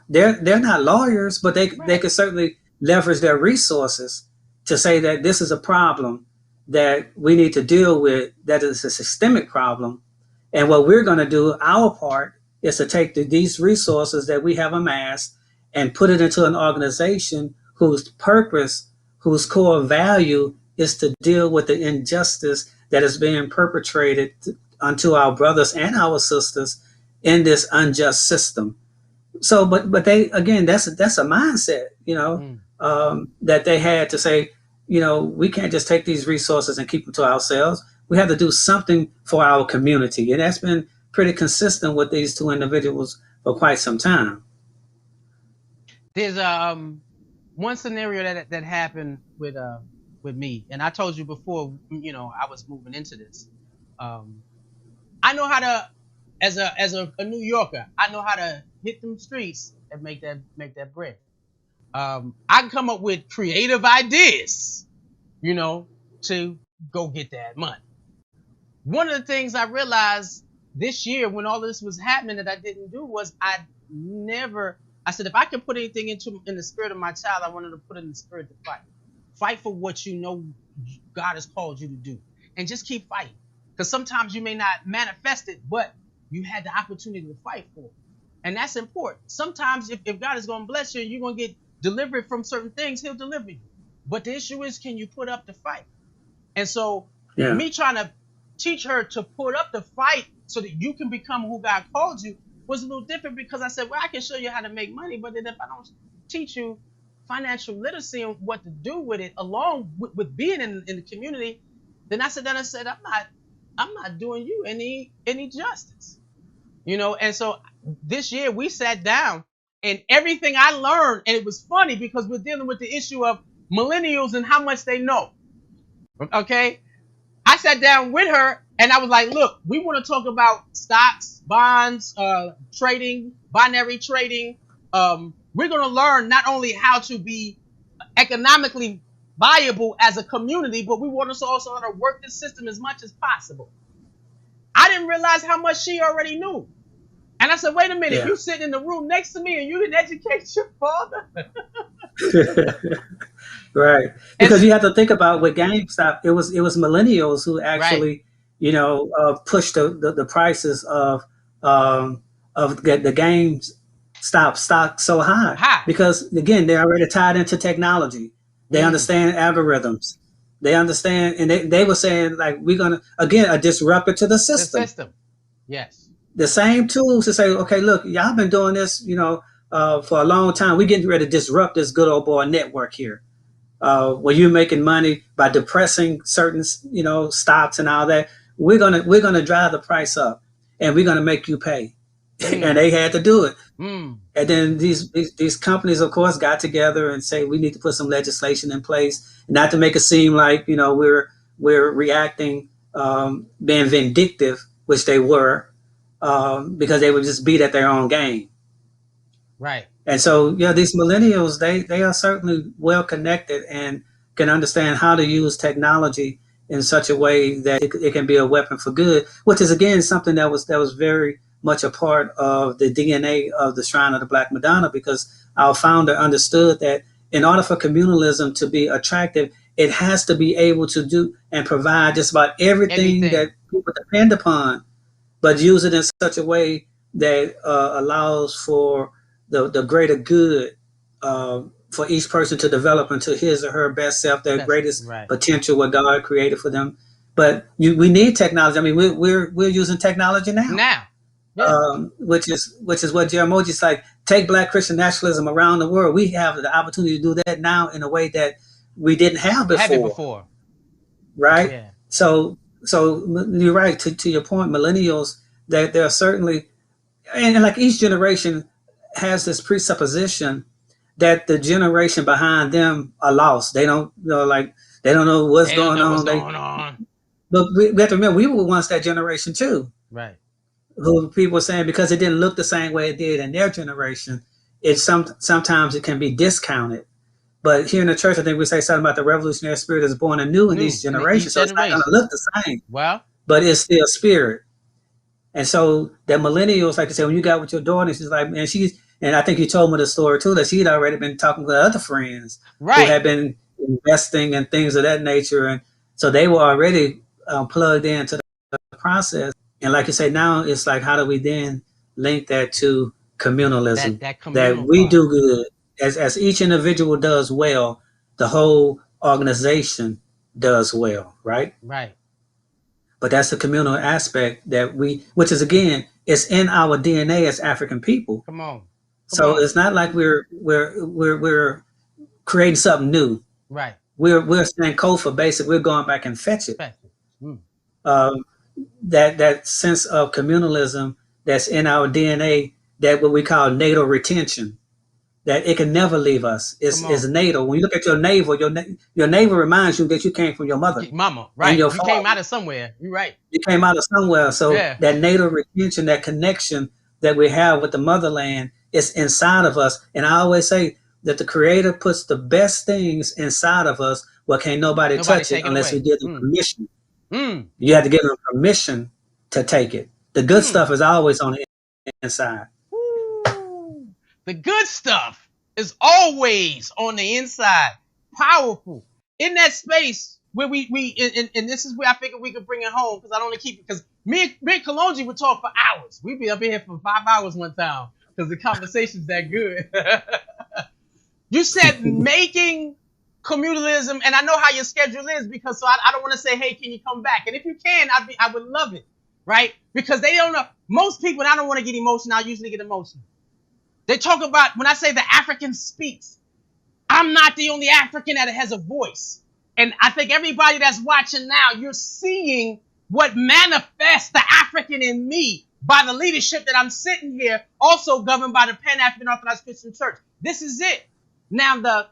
They're not lawyers, but they Right. could certainly leverage their resources to say that this is a problem that we need to deal with, that is a systemic problem. And what we're going to do, our part, is to take these resources that we have amassed and put it into an organization whose purpose, whose core value is to deal with the injustice that is being perpetrated unto our brothers and our sisters in this unjust system. So, but they, again, that's a mindset, Mm. that they had to say, we can't just take these resources and keep them to ourselves. We have to do something for our community, and that's been pretty consistent with these two individuals for quite some time. There's one scenario that happened with me, and I told you before, I was moving into this. I know how to, as a New Yorker, I know how to hit them streets and make that bread. I can come up with creative ideas, to go get that money. One of the things I realized this year when all this was happening that I didn't do was I said, if I could put anything in the spirit of my child, I wanted to put it in the spirit to fight. Fight for what you know God has called you to do. And just keep fighting. Because sometimes you may not manifest it, but you had the opportunity to fight for it. And that's important. Sometimes if God is going to bless you and you're going to get delivered from certain things, he'll deliver you. But the issue is, can you put up the fight? And so Yeah. me trying to teach her to put up the fight so that you can become who God called you was a little different, because I said, well, I can show you how to make money, but then if I don't teach you financial literacy and what to do with it, along with being in the community, then I said, I'm not doing you any justice, And so this year we sat down, and everything I learned, and it was funny because we're dealing with the issue of millennials and how much they know. Okay, I sat down with her and I was like, look, we want to talk about stocks, bonds, trading, binary trading. We're going to learn not only how to be economically viable as a community, but we want to also how to work this system as much as possible. I didn't realize how much she already knew. And I said, wait a minute, Yeah. you sitting in the room next to me and you didn't educate your father? Right. Because you have to think about with GameStop, it was millennials who actually, pushed the prices of the GameStop stock so high. Hi. Because again, they're already tied into technology. They understand algorithms. They understand, and they were saying like, we're gonna, again, a disruptor to the The system. system. Yes. The same tools to say, okay, look, y'all been doing this, for a long time. We're getting ready to disrupt this good old boy network here. Where you're making money by depressing certain, stocks and all that. We're gonna drive the price up, and we're gonna make you pay. and they had to do it. Mm. And then these companies, of course, got together and say we need to put some legislation in place, not to make it seem like we're reacting, being vindictive, which they were, because they would just beat at their own game. Right. And so, yeah, these millennials, they are certainly well connected and can understand how to use technology in such a way that it can be a weapon for good, which is again something that was very much a part of the DNA of the Shrine of the Black Madonna, because our founder understood that in order for communalism to be attractive, it has to be able to do and provide just about everything that people depend upon, but use it in such a way that allows for the greater good, for each person to develop into his or her best self, their greatest potential, what God created for them. But we need technology. I mean, we're using technology now. Yeah. Which is what Jaramogi's like. Take Black Christian nationalism around the world. We have the opportunity to do that now in a way that we didn't have before. Right? Yeah. So you're right. To your point, millennials, that there are certainly, and like each generation has this presupposition that the generation behind them are lost. They don't they don't know what's going on. But we have to remember, we were once that generation too. Right. Who people were saying because it didn't look the same way it did in their generation, sometimes it can be discounted. But here in the church, I think we say something about the revolutionary spirit is born anew in these generations. So it's not going to look the same. Well, but it's still spirit. And so the millennials, like I said, when you got with your daughter, she's like, man, and I think you told me the story too, that she'd already been talking with other friends who had been investing and things of that nature. And so they were already plugged into the process. And like you say, now it's like, how do we then link that to communalism? That we do good. As each individual does well, the whole organization does well, right? Right. But that's the communal aspect which is again, it's in our DNA as African people. Come on. So it's not like we're creating something new. Right. We're saying Kofa basic. We're going back and fetch it. That sense of communalism that's in our DNA, that what we call natal retention, that it can never leave us. It's natal. When you look at your navel, your navel reminds you that you came from your mama, right? You came out of somewhere. You're right. You came out of somewhere. So that natal retention, that connection that we have with the motherland, is inside of us. And I always say that the Creator puts the best things inside of us. Well, can't nobody touch it unless we give them permission. You have to give them permission to take it. The good stuff is always on the inside. The good stuff is always on the inside. Powerful. In that space where and this is where I figured we could bring it home, because I don't want to keep it, because me and Kalonji would talk for hours. We'd be up in here for 5 hours one time because the conversation's that good. You said making communalism, and I know how your schedule is, because so I don't want to say, hey, can you come back? And if you can, I would love it, right? Because they don't know. Most people, and I don't want to get emotional, I usually get emotional. They talk about, when I say the African speaks, I'm not the only African that has a voice. And I think everybody that's watching now, you're seeing what manifests the African in me by the leadership that I'm sitting here, also governed by the Pan-African Orthodox Christian Church. This is it. Now, the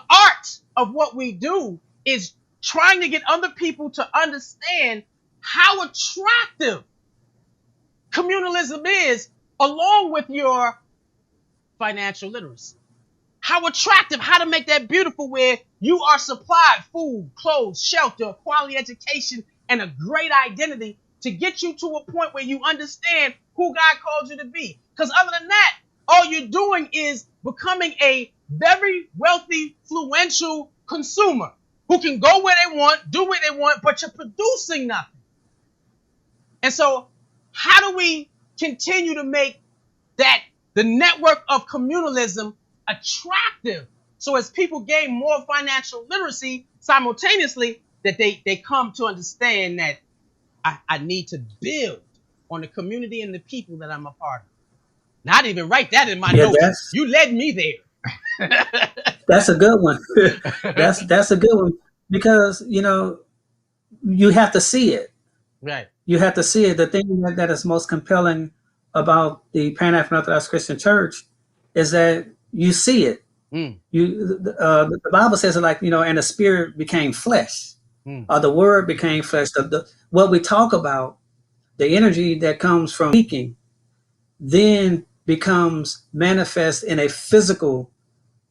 art of what we do is trying to get other people to understand how attractive communalism is, along with your financial literacy. How attractive, how to make that beautiful, where you are supplied food, clothes, shelter, quality education, and a great identity to get you to a point where you understand who God called you to be. Because other than that, all you're doing is becoming a very wealthy, influential consumer who can go where they want, do what they want, but you're producing nothing. And so how do we continue to make that the network of communalism attractive, so as people gain more financial literacy, simultaneously that they come to understand that I need to build on the community and the people that I'm a part of. Now, I didn't even write that in my notes. You led me there. That's a good one. That's a good one, because you have to see it. Right. You have to see it. The thing that is most compelling about the Pan-African Orthodox Christian Church is that you see it. Mm. The Bible says it like, and the Spirit became flesh, Mm. or the Word became flesh. What we talk about, the energy that comes from speaking, then becomes manifest in a physical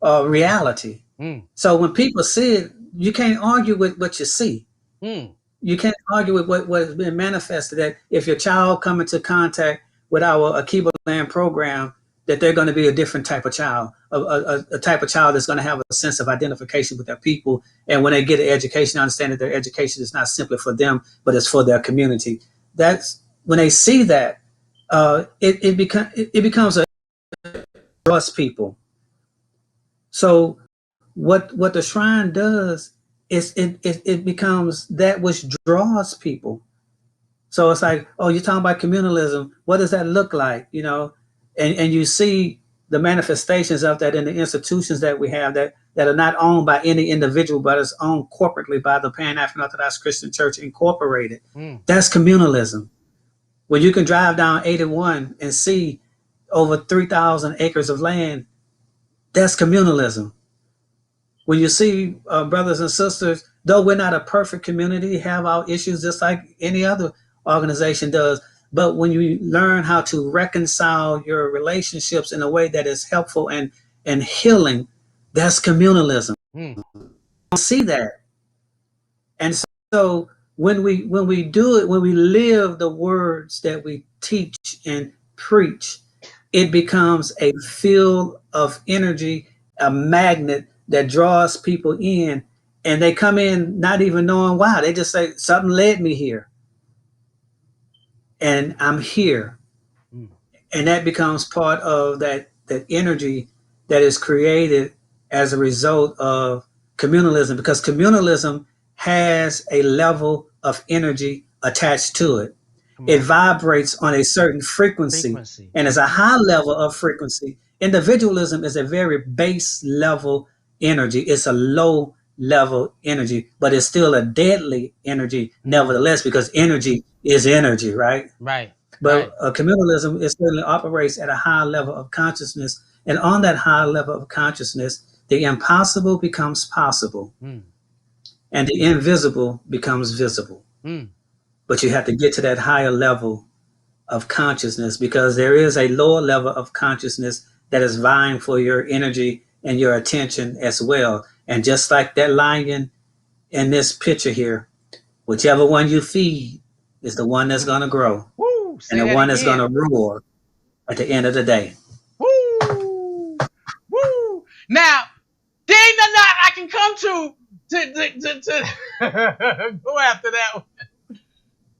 reality. Mm. So when people see it, you can't argue with what you see. Mm. You can't argue with what has been manifested. That if your child come into contact with our Akiba Land program, that they're going to be a different type of child, a type of child that's going to have a sense of identification with their people. And when they get an education, understand that their education is not simply for them, but it's for their community. That's when they see that, it becomes a trust people. So what the shrine does is it becomes that which draws people. So it's like, oh, you're talking about communalism. What does that look like? And you see the manifestations of that in the institutions that we have that are not owned by any individual, but is owned corporately by the Pan-African Orthodox Christian Church Incorporated. Mm. That's communalism. When you can drive down 81 and see over 3,000 acres of land, that's communalism. When you see brothers and sisters, though we're not a perfect community, have our issues just like any other organization does. But when you learn how to reconcile your relationships in a way that is helpful and healing, that's communalism. Mm. I see that. And so when we do it, when we live the words that we teach and preach, it becomes a field of energy, a magnet that draws people in, and they come in not even knowing why. They just say, something led me here, and I'm here. Mm. And that becomes part of that energy that is created as a result of communalism, because communalism has a level of energy attached to it. It vibrates on a certain frequency, and it's a high level of frequency. Individualism is a very base level energy. It's a low level energy, but it's still a deadly energy nevertheless, because energy is energy, right? Right. But communalism, it certainly operates at a high level of consciousness. And on that high level of consciousness, the impossible becomes possible, Mm. and the invisible becomes visible. Mm. But you have to get to that higher level of consciousness, because there is a lower level of consciousness that is vying for your energy and your attention as well. And just like that lion in this picture here, whichever one you feed is the one that's going to grow. Woo, and the one that's going to roar at the end of the day. Woo! Woo! Now, there ain't nothing I can come to go after that one.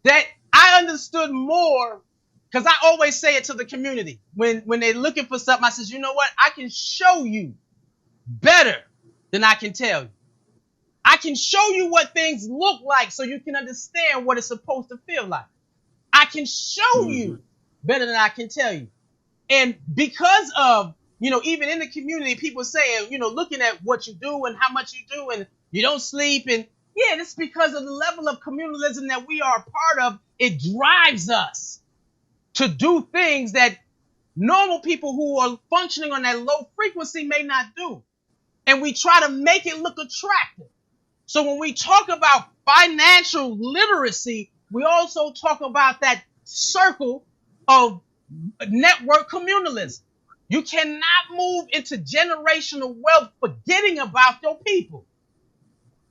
That I understood more, because I always say it to the community. When they're looking for something, I says, you know what? I can show you better than I can tell you. I can show you what things look like so you can understand what it's supposed to feel like. I can show you better than I can tell you. And because of, even in the community, people saying, looking at what you do and how much you do, and you don't sleep. And yeah, it's because of the level of communalism that we are a part of. It drives us to do things that normal people who are functioning on that low frequency may not do. And we try to make it look attractive. So when we talk about financial literacy, we also talk about that circle of network communalism. You cannot move into generational wealth forgetting about your people.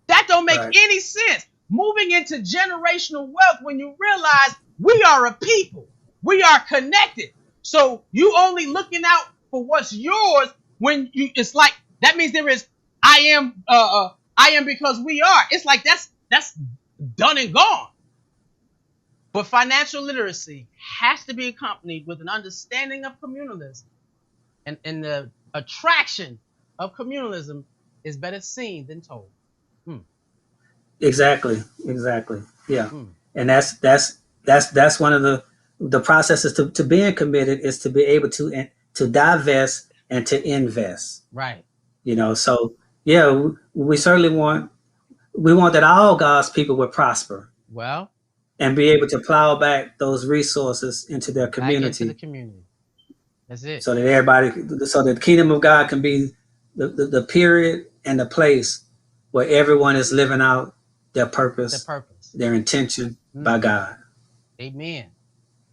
That don't make any sense. Moving into generational wealth when you realize we are a people. We are connected. So you only looking out for what's yours when it's like, that means there is, I am because we are. It's like that's done and gone. But financial literacy has to be accompanied with an understanding of communalism. And the attraction of communalism is better seen than told. Exactly. Yeah. And that's one of the processes to being committed, is to be able to divest and to invest. Right. So yeah, we certainly want that all God's people would prosper. Well, and be able to plow back those resources into their Back into the community community. That's it. so that everybody, so that the kingdom of God can be the period and the place where everyone is living out their The purpose, purpose. their intention by Mm-hmm. God. Amen.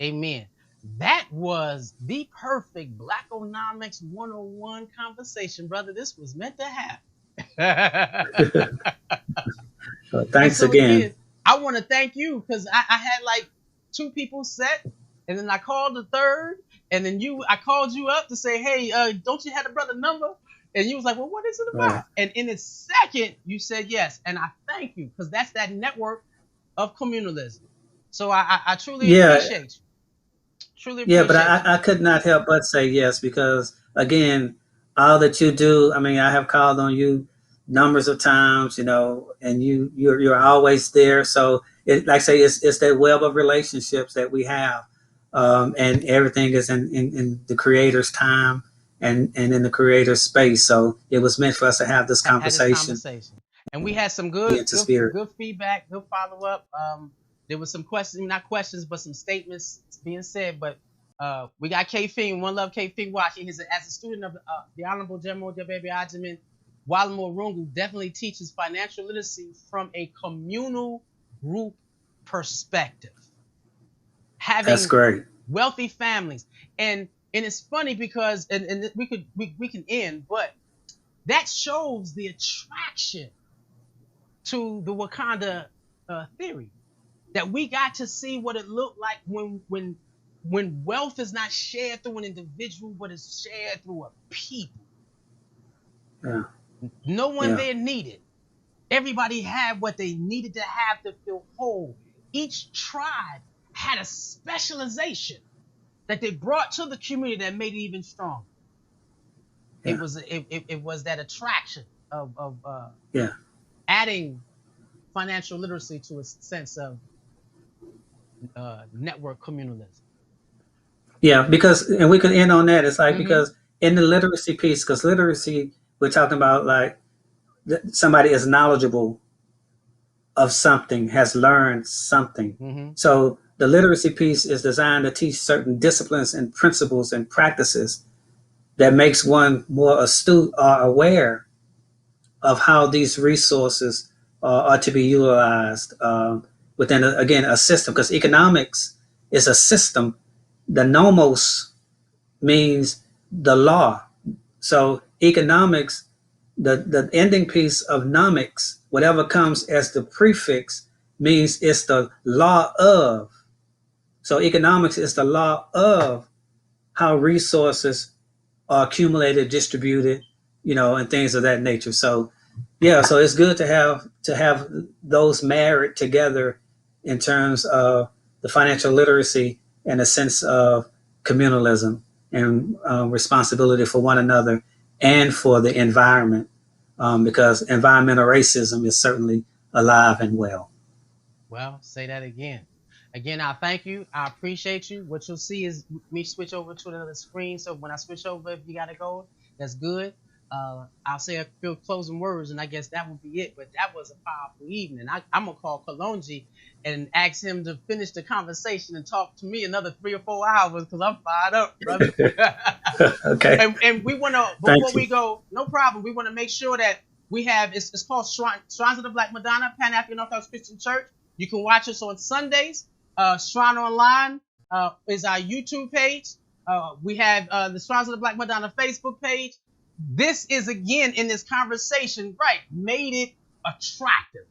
Amen. That was the perfect Blaconomics 101 conversation, brother. This was meant to happen. So And thanks so again. again, I want to thank you because I had like two people set, and then I called the third, and then I called you up to say, hey, don't you have the brother number? And you was like, well, what is it Right. about? And in a second, you said yes, and I thank you because that's that network of communalism. So I truly Yeah, appreciate you. Truly yeah, but appreciate I could not help but say yes because again, all that you do. I mean, I have called on you numbers of times, and you're always there. So like I say, it's that web of relationships that we have, and everything is in the Creator's time and in the Creator's space. So it was meant for us to have this had this conversation conversation, and we had some into spirit. good feedback, good follow up. There was some questions, not questions, but some statements being said. But we got K Fing, one love K Fing watching. He's as a student of the Honorable General Jabebi Ajamin, Walamu Rungu definitely teaches financial literacy from a communal group perspective, That's having great. wealthy families, and it's funny because and we can end, but that shows the attraction to the Wakanda theory that we got to see what it looked like when wealth is not shared through an individual, but is shared through a people. Yeah, No one yeah, there needed. Everybody had what they needed to have to feel whole. Each tribe had a specialization that they brought to the community that made it even stronger. yeah, It was that attraction of yeah. adding financial literacy to a sense of network communalism. Yeah, because and we could end on that. It's like Mm-hmm. because in the literacy piece, because literacy, we're talking about like somebody is knowledgeable of something, has learned something. Mm-hmm. So the literacy piece is designed to teach certain disciplines and principles and practices that makes one more astute or aware of how these resources are to be utilized within, again, a system. Because economics is a system. The nomos means the law. So economics, the ending piece of nomics, whatever comes as the prefix, means it's the law of. So economics is the law of how resources are accumulated, distributed, and things of that nature. So yeah, so it's good to have those married together in terms of the financial literacy and a sense of communalism and responsibility for one another and for the environment, because environmental racism is certainly alive and well. Well, say that again. Again, I thank you. I appreciate you. What you'll see is me switch over to another screen. So when I switch over, if you gotta go, that's good. I'll say a few closing words, and I guess that would be it. But that was a powerful evening. I'm gonna call Kalonji and ask him to finish the conversation and talk to me another 3 or 4 hours because I'm fired up, brother. Okay, and we want to, before thank you. we go, no problem. We want to make sure that we have it's called Shrines of the Black Madonna, Pan African Orthodox Christian Church. You can watch us on Sundays. Shrine Online is our YouTube page. We have the Shrines of the Black Madonna Facebook page. This is again in this conversation, right? Made it attractive.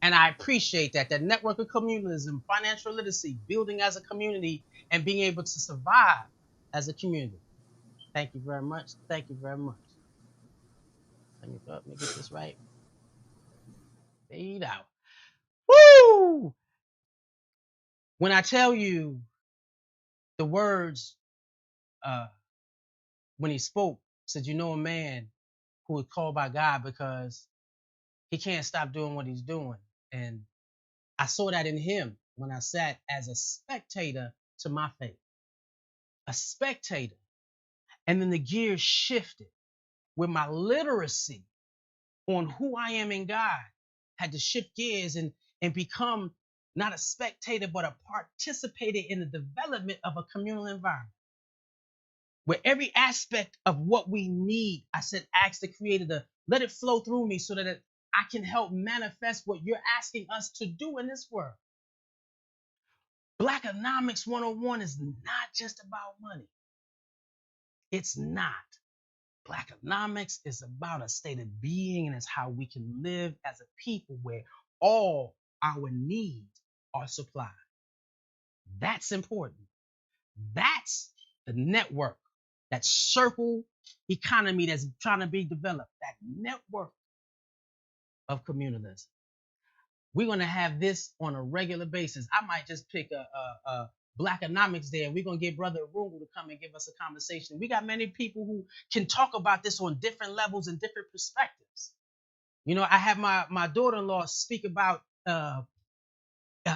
And I appreciate that. That network of communalism, financial literacy, building as a community, and being able to survive as a community. Thank you very much. Thank you very much. Let me get this right. Fade out. Woo! When I tell you the words uh, when he spoke, said, you know, a man who was called by God because he can't stop doing what he's doing. And I saw that in him when I sat as a spectator to my faith, a spectator. And then the gears shifted with my literacy on who I am in God, had to shift gears and become not a spectator, but a participator in the development of a communal environment where every aspect of what we need, I said, ask the Creator to let it flow through me so that I can help manifest what you're asking us to do in this world. Blaconomics 101 is not just about money. It's not. Blaconomics is about a state of being, and it's how we can live as a people where all our needs are supplied. That's important. That's the network, that circle economy that's trying to be developed, that network of communalism. We're going to have this on a regular basis. I might just pick a Blaconomics there. We're going to get Brother Rungu to come and give us a conversation. We got many people who can talk about this on different levels and different perspectives. You know, I have my daughter-in-law speak about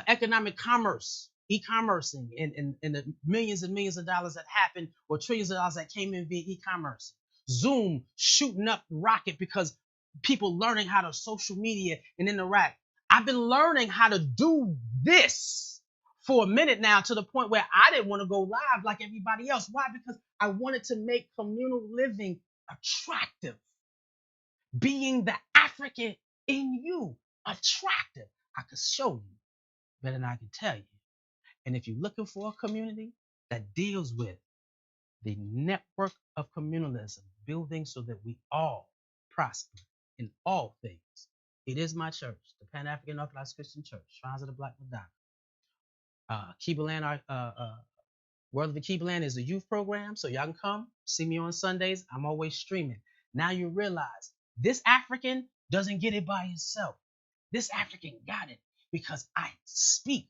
economic commerce, e-commercing, and the millions and millions of dollars that happened, or trillions of dollars that came in via e-commerce. Zoom shooting up rocket because people learning how to social media and interact. I've been learning how to do this for a minute now, to the point where I didn't want to go live like everybody else. Why? Because I wanted to make communal living attractive. Being the African in you attractive. I could show you better than I can tell you. And if you're looking for a community that deals with the network of communalism, building so that we all prosper in all things, it is my church, the Pan-African Orthodox Christian Church, Shrines of the Black Madonna. Kibaland, World of the Kibaland is a youth program, so y'all can come see me on Sundays. I'm always streaming. Now you realize this African doesn't get it by himself. This African got it because I speak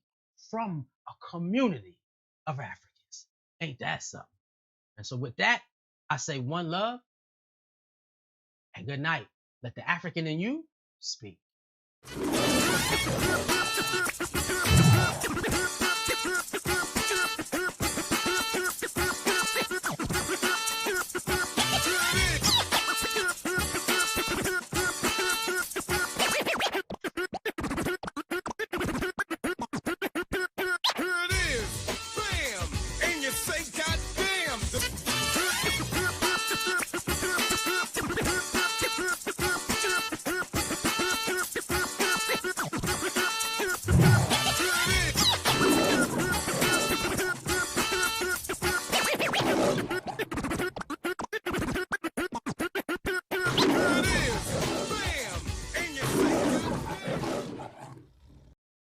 from a community of Africans. Ain't that something? And so with that, I say one love and good night. Let the African in you speak.